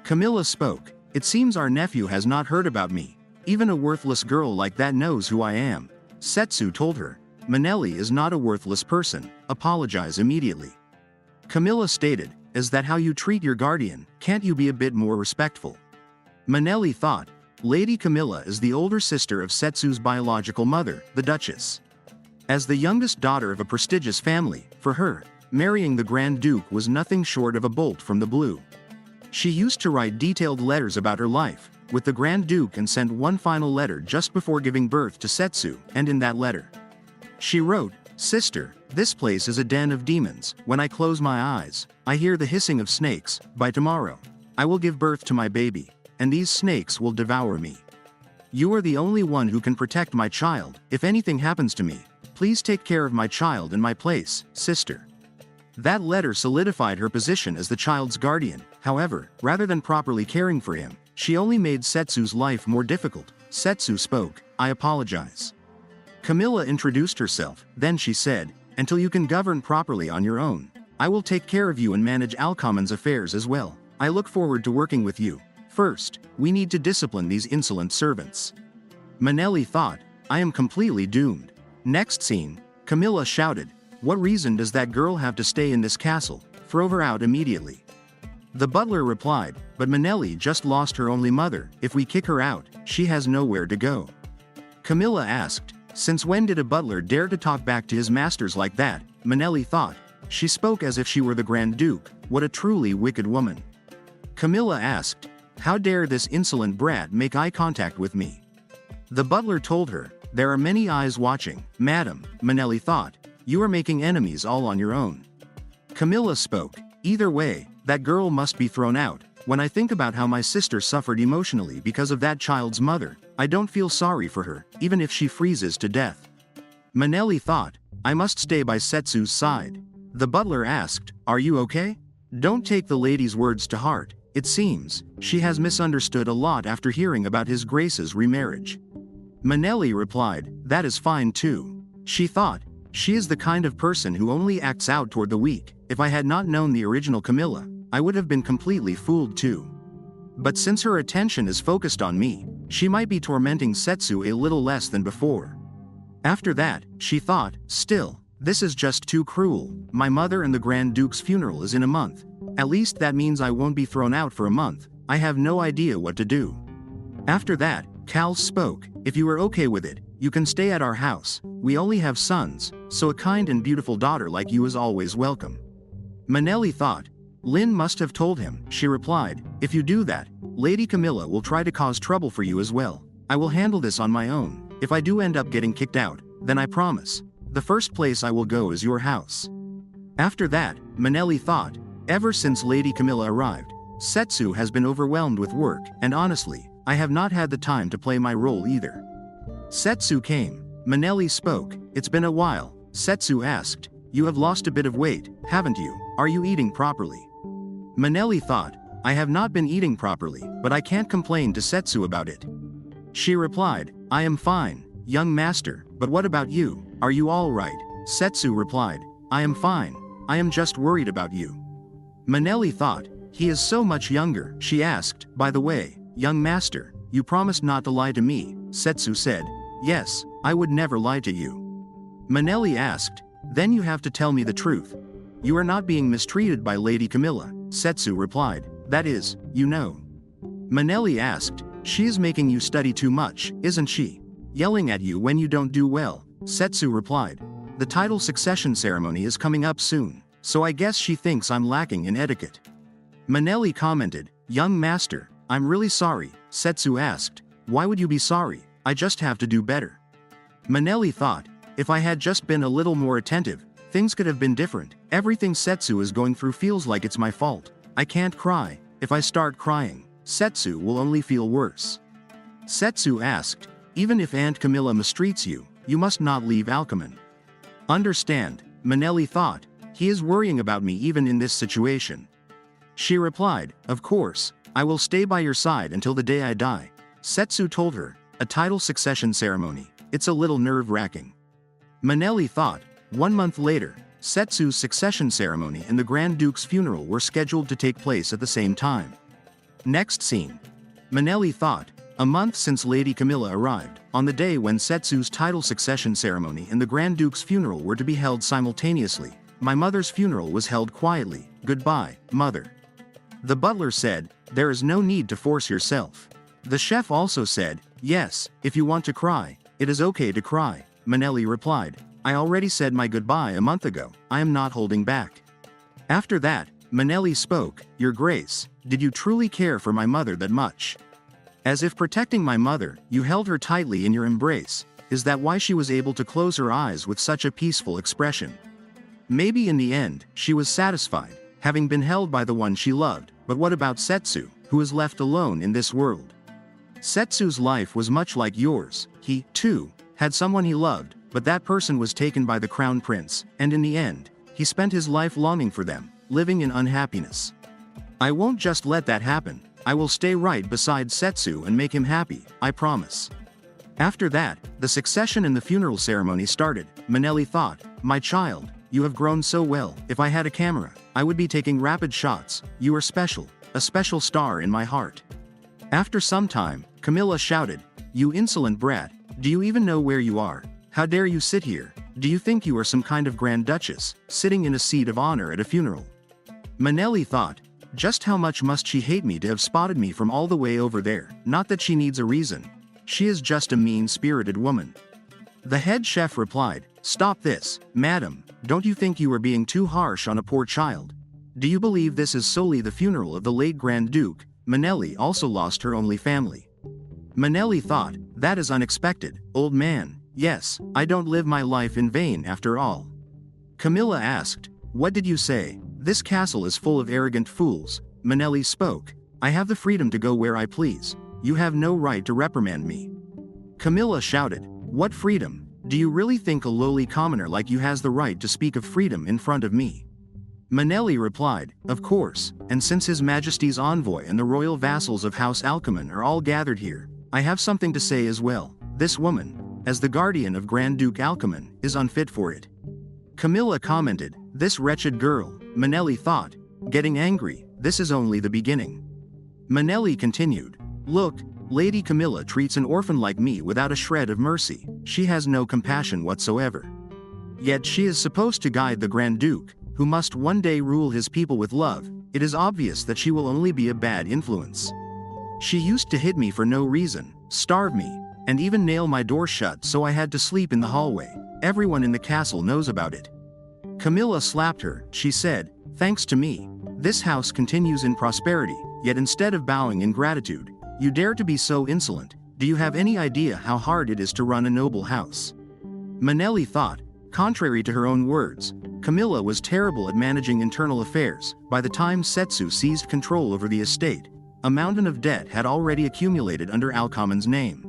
Camilla spoke, it seems our nephew has not heard about me. Even a worthless girl like that knows who I am. Setsu told her, Manelli is not a worthless person, apologize immediately. Camilla stated, is that how you treat your guardian? Can't you be a bit more respectful? Manelli thought, Lady Camilla is the older sister of Setsu's biological mother, the Duchess. As the youngest daughter of a prestigious family, for her, marrying the Grand Duke was nothing short of a bolt from the blue. She used to write detailed letters about her life with the Grand Duke and sent one final letter just before giving birth to Setsu, and in that letter, she wrote, Sister, this place is a den of demons. When I close my eyes, I hear the hissing of snakes. By tomorrow, I will give birth to my baby, and these snakes will devour me. You are the only one who can protect my child. If anything happens to me, please take care of my child in my place, sister. That letter solidified her position as the child's guardian. However, rather than properly caring for him, she only made Setsu's life more difficult. Setsu spoke, I apologize. Camilla introduced herself, then she said, until you can govern properly on your own. I will take care of you and manage Alcomen's affairs as well. I look forward to working with you. First, we need to discipline these insolent servants. Manelli thought, I am completely doomed. Next scene, Camilla shouted, what reason does that girl have to stay in this castle? Throw her out immediately. The butler replied, but Manelli just lost her only mother. If we kick her out, she has nowhere to go. Camilla asked, since when did a butler dare to talk back to his masters like that? Manelli thought. She spoke as if she were the Grand Duke. What a truly wicked woman. Camilla asked, how dare this insolent brat make eye contact with me? The butler told her, there are many eyes watching. Madam, Manelli thought, you are making enemies all on your own. Camilla spoke, either way, that girl must be thrown out. When I think about how my sister suffered emotionally because of that child's mother, I don't feel sorry for her, even if she freezes to death. Manelli thought, I must stay by Setsu's side. The butler asked, are you okay? Don't take the lady's words to heart. It seems, she has misunderstood a lot after hearing about His Grace's remarriage. Manelli replied, that is fine too. She thought, she is the kind of person who only acts out toward the weak. If I had not known the original Camilla, I would have been completely fooled too. But since her attention is focused on me, she might be tormenting Setsu a little less than before. After that, she thought, still, this is just too cruel. My mother and the Grand Duke's funeral is in a month. At least that means I won't be thrown out for a month. I have no idea what to do. After that, Cal spoke, if you are okay with it, you can stay at our house. We only have sons, so a kind and beautiful daughter like you is always welcome. Manelli thought, Lin must have told him. She replied, if you do that, Lady Camilla will try to cause trouble for you as well. I will handle this on my own. If I do end up getting kicked out, then I promise, the first place I will go is your house. After that, Manelli thought, ever since Lady Camilla arrived, Setsu has been overwhelmed with work, and honestly, I have not had the time to play my role either. Setsu came. Manelli spoke, it's been a while. Setsu asked, you have lost a bit of weight, haven't you? Are you eating properly? Manelli thought, I have not been eating properly, but I can't complain to Setsu about it. She replied, I am fine, young master, but what about you? Are you all right? Setsu replied, I am fine, I am just worried about you. Manelli thought, he is so much younger. She asked, by the way, young master, you promised not to lie to me. Setsu said, yes, I would never lie to you. Manelli asked, then you have to tell me the truth. You are not being mistreated by Lady Camilla. Setsu replied, that is, you know. Manelli asked, she is making you study too much, isn't she? Yelling at you when you don't do well. Setsu replied, the title succession ceremony is coming up soon, so I guess she thinks I'm lacking in etiquette. Manelli commented, young master, I'm really sorry. Setsu asked, why would you be sorry? I just have to do better. Manelli thought, if I had just been a little more attentive, things could have been different. Everything Setsu is going through feels like it's my fault. I can't cry. If I start crying, Setsu will only feel worse. Setsu asked, even if Aunt Camilla mistreats you, you must not leave Alcomen. Understand, Manelli thought, he is worrying about me even in this situation. She replied, of course, I will stay by your side until the day I die. Setsu told her, a title succession ceremony, it's a little nerve-wracking. Manelli thought, 1 month later, Setsu's succession ceremony and the Grand Duke's funeral were scheduled to take place at the same time. Next scene. Manelli thought, a month since Lady Camilla arrived, on the day when Setsu's title succession ceremony and the Grand Duke's funeral were to be held simultaneously, my mother's funeral was held quietly. Goodbye, mother. The butler said, there is no need to force yourself. The chef also said, yes, if you want to cry, it is okay to cry. Manelli replied, I already said my goodbye a month ago, I am not holding back. After that, Manelli spoke, Your Grace, did you truly care for my mother that much? As if protecting my mother, you held her tightly in your embrace. Is that why she was able to close her eyes with such a peaceful expression? Maybe in the end, she was satisfied, having been held by the one she loved, but what about Setsu, who is left alone in this world? Setsu's life was much like yours. He, too, had someone he loved, but that person was taken by the crown prince, and in the end, he spent his life longing for them, living in unhappiness. I won't just let that happen. I will stay right beside Setsu and make him happy, I promise. After that, the succession and the funeral ceremony started. Manelli thought. My child, you have grown so well. If I had a camera, I would be taking rapid shots. You are special, a special star in my heart. After some time, Camilla shouted, You insolent brat, do you even know where you are? How dare you sit here? Do you think you are some kind of grand duchess, sitting in a seat of honor at a funeral? Manelli thought, just how much must she hate me to have spotted me from all the way over there? Not that she needs a reason. She is just a mean-spirited woman. The head chef replied, Stop this, madam, don't you think you are being too harsh on a poor child? Do you believe this is solely the funeral of the late Grand Duke? Manelli also lost her only family. Manelli thought, that is unexpected, old man. Yes, I don't live my life in vain after all. Camilla asked, What did you say? This castle is full of arrogant fools. Manelli spoke, I have the freedom to go where I please. You have no right to reprimand me. Camilla shouted, What freedom? Do you really think a lowly commoner like you has the right to speak of freedom in front of me? Manelli replied, Of course, and since His Majesty's envoy and the royal vassals of House Alcman are all gathered here, I have something to say as well. This woman, as the guardian of Grand Duke Alcman, is unfit for it. Camilla commented, This wretched girl, Manelli thought, getting angry, this is only the beginning. Manelli continued, Look, Lady Camilla treats an orphan like me without a shred of mercy. She has no compassion whatsoever. Yet she is supposed to guide the Grand Duke, who must one day rule his people with love. It is obvious that she will only be a bad influence. She used to hit me for no reason, starve me, and even nail my door shut so I had to sleep in the hallway. Everyone in the castle knows about it. Camilla slapped her. She said, Thanks to me, this house continues in prosperity, yet instead of bowing in gratitude, you dare to be so insolent. Do you have any idea how hard it is to run a noble house? Manelli thought, contrary to her own words, Camilla was terrible at managing internal affairs. By the time Setsu seized control over the estate, a mountain of debt had already accumulated under Alcman's name.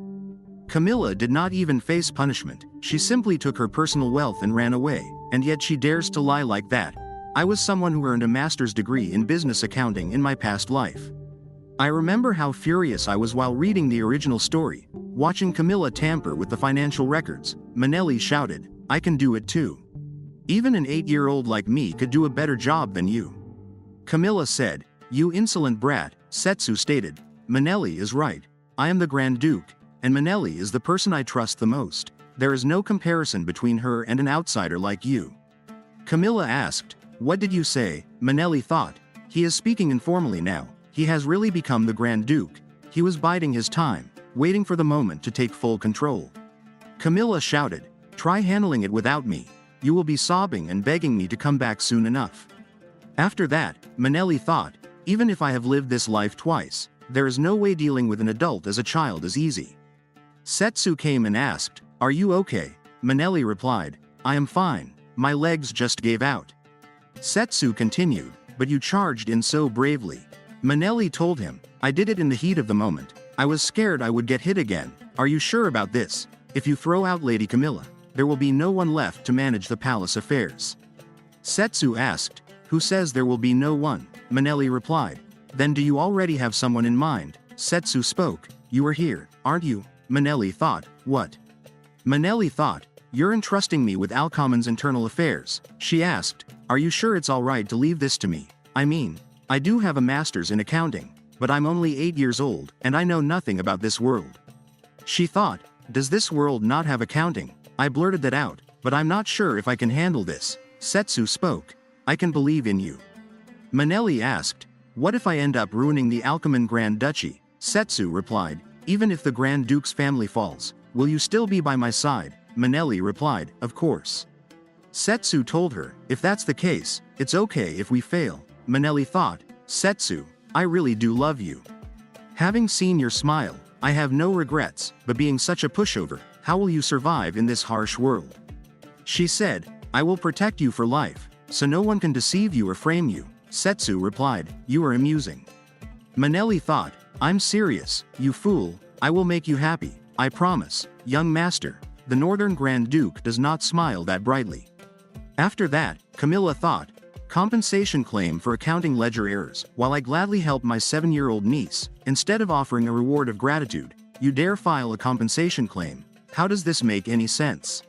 Camilla did not even face punishment. She simply took her personal wealth and ran away, and yet she dares to lie like that. I was someone who earned a master's degree in business accounting in my past life. I remember how furious I was while reading the original story, watching Camilla tamper with the financial records. Manelli shouted, I can do it too. Even an 8-year-old like me could do a better job than you. Camilla said, You insolent brat, Setsu stated. Manelli is right. I am the Grand Duke, and Manelli is the person I trust the most. There is no comparison between her and an outsider like you. Camilla asked, What did you say? Manelli thought, he is speaking informally now. He has really become the Grand Duke. He was biding his time, waiting for the moment to take full control. Camilla shouted, Try handling it without me. You will be sobbing and begging me to come back soon enough. After that, Manelli thought, even if I have lived this life twice, there is no way dealing with an adult as a child is easy. Setsu came and asked, Are you okay? Manelli replied, I am fine, my legs just gave out. Setsu continued, But you charged in so bravely. Manelli told him, I did it in the heat of the moment. I was scared I would get hit again. Are you sure about this? If you throw out Lady Camilla, there will be no one left to manage the palace affairs. Setsu asked, Who says there will be no one? Manelli replied, Then do you already have someone in mind? Setsu spoke, You are here, aren't you? Manelli thought, What? Manelli thought, You're entrusting me with Alcman's internal affairs. She asked, Are you sure it's all right to leave this to me? I mean, I do have a master's in accounting, but I'm only 8 years old, and I know nothing about this world. She thought, Does this world not have accounting? I blurted that out, but I'm not sure if I can handle this. Setsu spoke, I can believe in you. Manelli asked, What if I end up ruining the Alcman Grand Duchy? Setsu replied, Even if the Grand Duke's family falls, will you still be by my side? Manelli replied, Of course. Setsu told her, If that's the case, it's okay if we fail. Manelli thought, Setsu, I really do love you. Having seen your smile, I have no regrets, but being such a pushover, how will you survive in this harsh world? She said, I will protect you for life, so no one can deceive you or frame you. Setsu replied, You are amusing. Manelli thought, I'm serious, you fool, I will make you happy, I promise. Young master, the Northern Grand Duke does not smile that brightly. After that, Camilla thought, Compensation claim for accounting ledger errors. While I gladly help my 7-year-old niece, instead of offering a reward of gratitude, you dare file a compensation claim. How does this make any sense?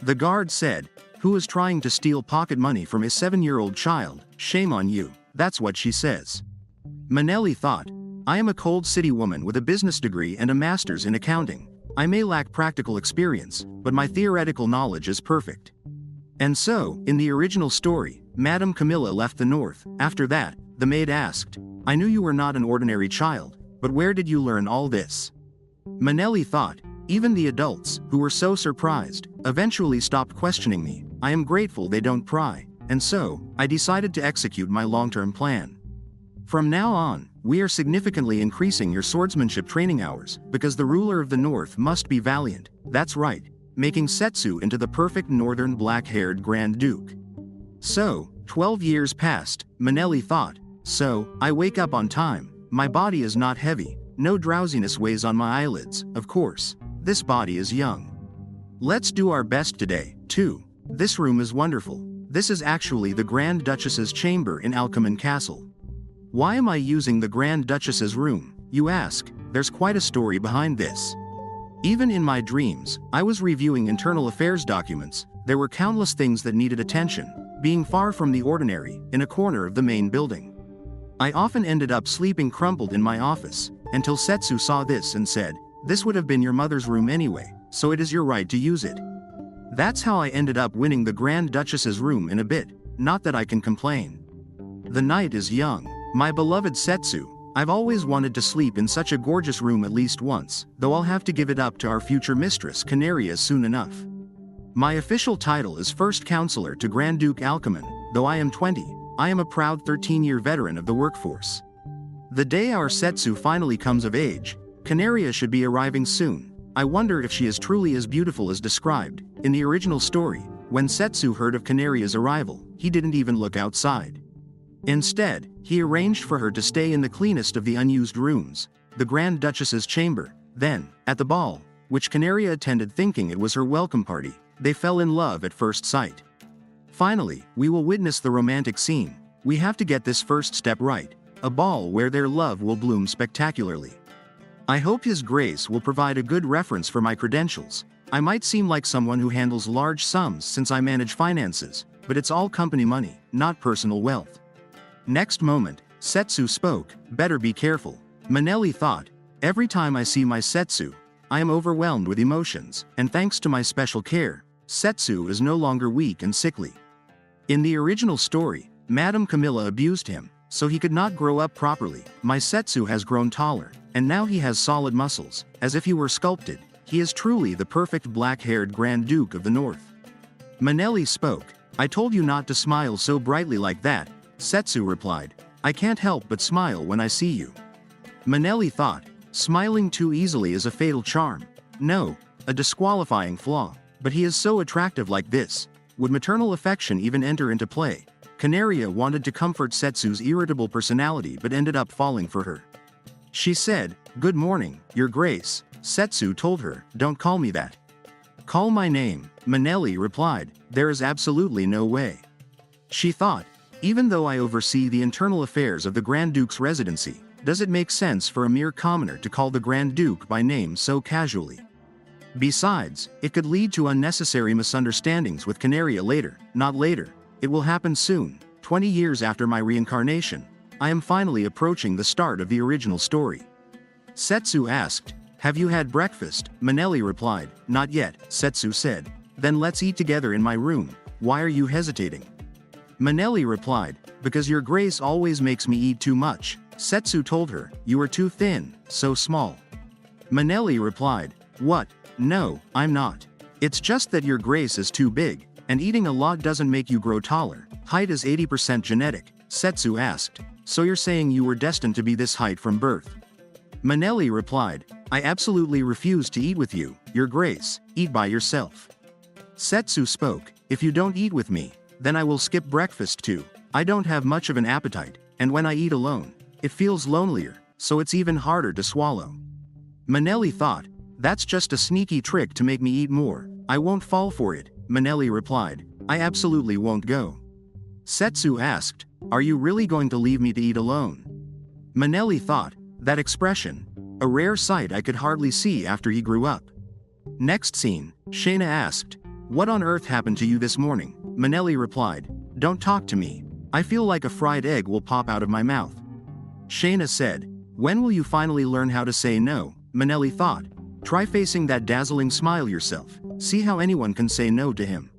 The guard said, "Who is trying to steal pocket money from a 7-year-old child? Shame on you," that's what she says. Manelli thought, I am a cold city woman with a business degree and a master's in accounting. I may lack practical experience, but my theoretical knowledge is perfect. And so, in the original story, Madame Camilla left the north. After that, the maid asked, I knew you were not an ordinary child, but where did you learn all this? Manelli thought, even the adults, who were so surprised, eventually stopped questioning me. I am grateful they don't pry, and so, I decided to execute my long-term plan. From now on, we are significantly increasing your swordsmanship training hours, because the ruler of the north must be valiant, that's right, making Setsu into the perfect northern black-haired Grand Duke. So, 12 years passed, Manelli thought, so, I wake up on time, my body is not heavy, no drowsiness weighs on my eyelids, of course, this body is young. Let's do our best today, too. This room is wonderful. This is actually the Grand Duchess's chamber in Alchemon Castle. Why am I using the Grand Duchess's room, you ask? There's quite a story behind this. Even in my dreams, I was reviewing internal affairs documents. There were countless things that needed attention, being far from the ordinary, in a corner of the main building. I often ended up sleeping crumpled in my office, until Setsu saw this and said, this would have been your mother's room anyway, so it is your right to use it. That's how I ended up winning the Grand Duchess's room in a bit, not that I can complain. The night is young. My beloved Setsu, I've always wanted to sleep in such a gorgeous room at least once, though I'll have to give it up to our future mistress Canaria soon enough. My official title is First Counselor to Grand Duke Alchemon, though I am 20, I am a proud 13-year veteran of the workforce. The day our Setsu finally comes of age, Canaria should be arriving soon. I wonder if she is truly as beautiful as described. In the original story, when Setsu heard of Canaria's arrival, he didn't even look outside. Instead, he arranged for her to stay in the cleanest of the unused rooms, the Grand Duchess's chamber. Then, at the ball, which Canaria attended thinking it was her welcome party, they fell in love at first sight. Finally, we will witness the romantic scene. We have to get this first step right, a ball where their love will bloom spectacularly. I hope His Grace will provide a good reference for my credentials. I might seem like someone who handles large sums since I manage finances, but it's all company money, not personal wealth. Next moment, Setsu spoke, better be careful. Manelli thought, every time I see my Setsu, I am overwhelmed with emotions, and thanks to my special care, Setsu is no longer weak and sickly. In the original story, Madame Camilla abused him, so he could not grow up properly. My Setsu has grown taller, and now he has solid muscles, as if he were sculpted. He is truly the perfect black-haired Grand Duke of the North. Manelli spoke, I told you not to smile so brightly like that. Setsu replied, I can't help but smile when I see you. Manelli thought, smiling too easily is a fatal charm. No, a disqualifying flaw. But he is so attractive like this. Would maternal affection even enter into play? Canaria wanted to comfort Setsu's irritable personality but ended up falling for her. She said, good morning, Your Grace. Setsu told her, don't call me that. Call my name. Manelli replied, there is absolutely no way. She thought, even though I oversee the internal affairs of the Grand Duke's residency, does it make sense for a mere commoner to call the Grand Duke by name so casually? Besides, it could lead to unnecessary misunderstandings with Canaria later. Not later. It will happen soon. 20 years after my reincarnation, I am finally approaching the start of the original story. Setsu asked, have you had breakfast? Manelli replied, not yet. Setsu said, then let's eat together in my room. Why are you hesitating? Manelli replied, because Your Grace always makes me eat too much. Setsu told her, you are too thin, so small. Manelli replied, what? No, I'm not. It's just that Your Grace is too big, and eating a lot doesn't make you grow taller. Height is 80% genetic. Setsu asked, so you're saying you were destined to be this height from birth? Manelli replied, I absolutely refuse to eat with you, Your Grace. Eat by yourself. Setsu spoke, if you don't eat with me, then I will skip breakfast too. I don't have much of an appetite, and when I eat alone, it feels lonelier, so it's even harder to swallow. Manelli thought, that's just a sneaky trick to make me eat more. I won't fall for it. Manelli replied, I absolutely won't go. Setsu asked, are you really going to leave me to eat alone? Manelli thought, that expression, a rare sight I could hardly see after he grew up. Next scene, Shayna asked, "What on earth happened to you this morning?" Manelli replied. "Don't talk to me. I feel like a fried egg will pop out of my mouth." Shayna said, "When will you finally learn how to say no?" Manelli thought. "Try facing that dazzling smile yourself. See how anyone can say no to him."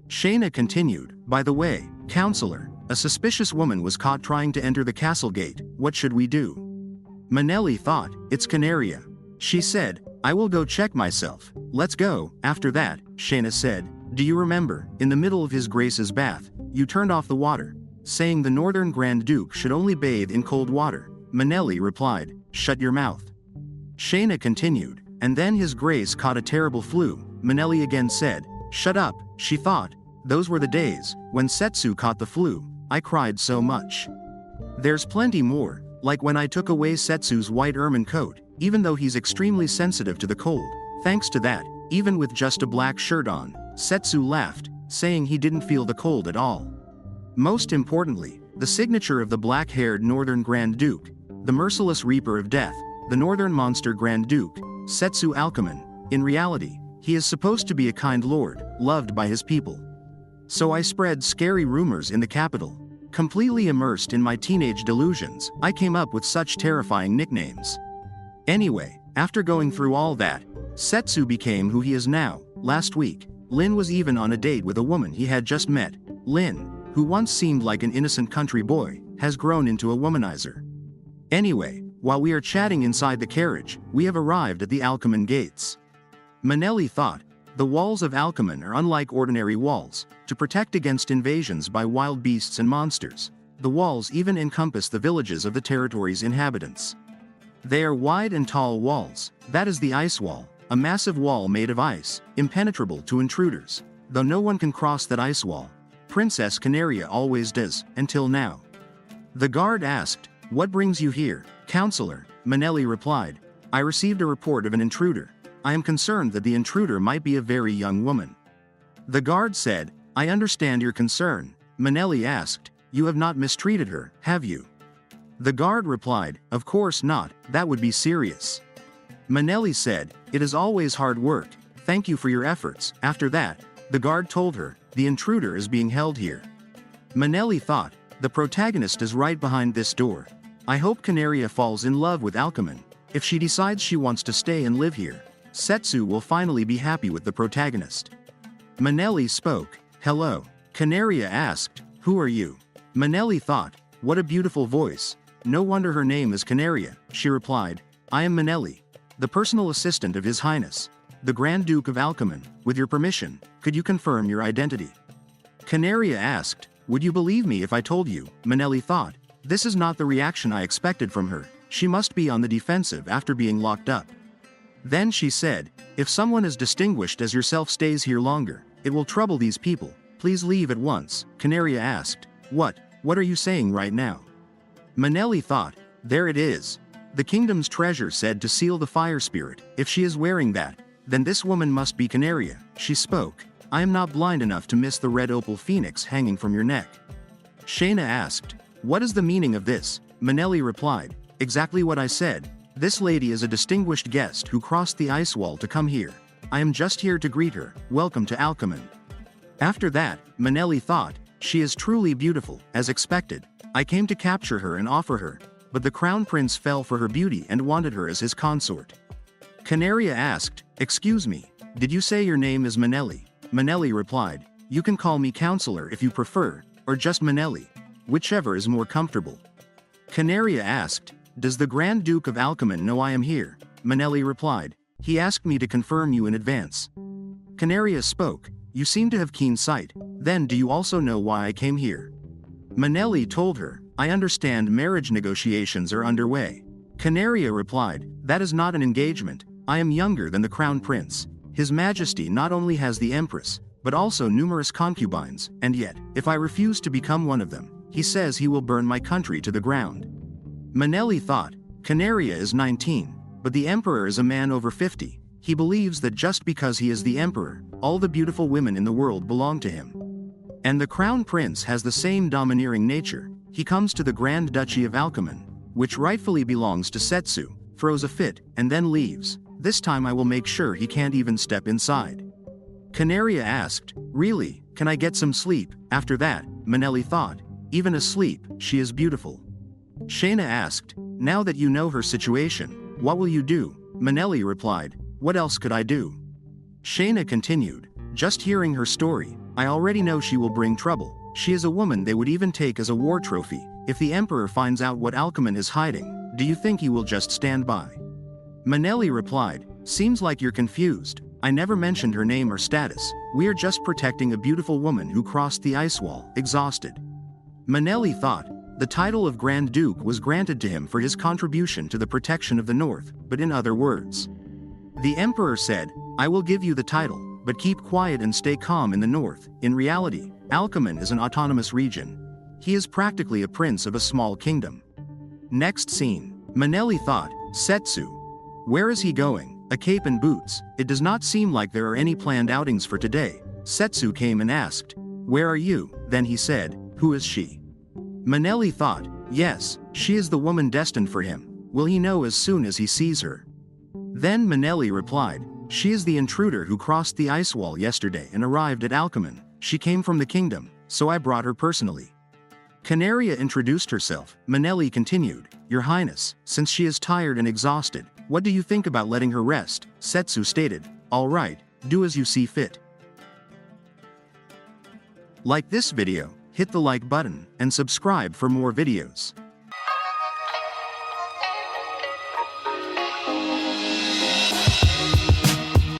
Shayna continued, "By the way, counselor, a suspicious woman was caught trying to enter the castle gate. What should we do?" Manelli thought, "It's Canaria." She said, "I will go check myself. Let's go." After that, Shayna said, "Do you remember, in the middle of His Grace's bath, you turned off the water, saying the Northern Grand Duke should only bathe in cold water?" Manelli replied, "Shut your mouth." Shayna continued, "And then His Grace caught a terrible flu." Manelli again said, "Shut up." She thought, "Those were the days when Setsu caught the flu. I cried so much." There's plenty more, like when I took away Setsu's white ermine coat, even though he's extremely sensitive to the cold. Thanks to that, even with just a black shirt on, Setsu laughed, saying he didn't feel the cold at all. Most importantly, the signature of the black-haired Northern Grand Duke, the merciless reaper of death, the Northern Monster Grand Duke, Setsu Alchemon. In reality, he is supposed to be a kind lord, loved by his people. So I spread scary rumors in the capital. Completely immersed in my teenage delusions, I came up with such terrifying nicknames. Anyway, after going through all that, Setsu became who he is now. Last week, Lin was even on a date with a woman he had just met. Lin, who once seemed like an innocent country boy, has grown into a womanizer. Anyway, while we are chatting inside the carriage, we have arrived at the Alchemon gates. Manelli thought, the walls of Alchemon are unlike ordinary walls, to protect against invasions by wild beasts and monsters. The walls even encompass the villages of the territory's inhabitants. They are wide and tall walls. That is the ice wall, a massive wall made of ice, impenetrable to intruders. Though no one can cross that ice wall. Princess Canaria always does, until now. The guard asked, "What brings you here, counselor?" Manelli replied, "I received a report of an intruder. I am concerned that the intruder might be a very young woman." The guard said, "I understand your concern." Manelli asked, "You have not mistreated her, have you?" The guard replied, "Of course not, that would be serious." Manelli said, "It is always hard work, thank you for your efforts." After that, the guard told her, "The intruder is being held here." Manelli thought, "The protagonist is right behind this door. I hope Canaria falls in love with Alchemon. If she decides she wants to stay and live here, Setsu will finally be happy with the protagonist." Manelli spoke, "Hello." Canaria asked, "Who are you?" Manelli thought, "What a beautiful voice. No wonder her name is Canaria." She replied, "I am Manelli, the personal assistant of His Highness, the Grand Duke of Alchemon. With your permission, could you confirm your identity?" Canaria asked, "Would you believe me if I told you?" Manelli thought, "This is not the reaction I expected from her. She must be on the defensive after being locked up." Then she said, "If someone as distinguished as yourself stays here longer, it will trouble these people. Please leave at once." Canaria asked, What are you saying right now?" Manelli thought, "There it is. The kingdom's treasure said to seal the fire spirit. If she is wearing that, then this woman must be Canaria." She spoke, "I am not blind enough to miss the red opal phoenix hanging from your neck." Shayna asked, "What is the meaning of this?" Manelli replied, "Exactly what I said. This lady is a distinguished guest who crossed the ice wall to come here. I am just here to greet her. Welcome to Alchemon." After that, Manelli thought, "She is truly beautiful, as expected. I came to capture her and offer her, but the crown prince fell for her beauty and wanted her as his consort." Canaria asked, "Excuse me, did you say your name is Manelli?" Manelli replied, "You can call me counselor if you prefer, or just Manelli, whichever is more comfortable." Canaria asked, "Does the Grand Duke of Alchemon know I am here?" Manelli replied, "He asked me to confirm you in advance." Canaria spoke, "You seem to have keen sight. Then do you also know why I came here?" Manelli told her, "I understand marriage negotiations are underway." Canaria replied, "That is not an engagement. I am younger than the crown prince. His Majesty not only has the empress, but also numerous concubines, and yet, if I refuse to become one of them, he says he will burn my country to the ground." Manelli thought, Canaria is 19, but the emperor is a man over 50. He believes that just because he is the emperor, all the beautiful women in the world belong to him. And the crown prince has the same domineering nature. He comes to the Grand Duchy of Alchemon, which rightfully belongs to Setsu, throws a fit, and then leaves. This time I will make sure he can't even step inside. Canaria asked, "Really, can I get some sleep?" After that, Manelli thought, "Even asleep, she is beautiful." Shayna asked, "Now that you know her situation, what will you do?" Manelli replied, "What else could I do?" Shayna continued, "Just hearing her story, I already know she will bring trouble. She is a woman they would even take as a war trophy. If the Emperor finds out what Alchemon is hiding, do you think he will just stand by?" Manelli replied, "Seems like you're confused. I never mentioned her name or status. We are just protecting a beautiful woman who crossed the ice wall, exhausted." Manelli thought, the title of Grand Duke was granted to him for his contribution to the protection of the North, but in other words. The Emperor said, "I will give you the title, but keep quiet and stay calm in the North." In reality, Alchemon is an autonomous region. He is practically a prince of a small kingdom. Next scene. Manelli thought, Setsu. Where is he going? A cape and boots. It does not seem like there are any planned outings for today. Setsu came and asked, "Where are you?" Then he said, "Who is she?" Manelli thought, yes, she is the woman destined for him. Will he know as soon as he sees her? Then Manelli replied, "She is the intruder who crossed the ice wall yesterday and arrived at Alchemon. She came from the kingdom, so I brought her personally." Canaria introduced herself. Manelli continued, "Your Highness, since she is tired and exhausted, what do you think about letting her rest?" Setsu stated, "All right, do as you see fit." Like this video, hit the like button, and subscribe for more videos.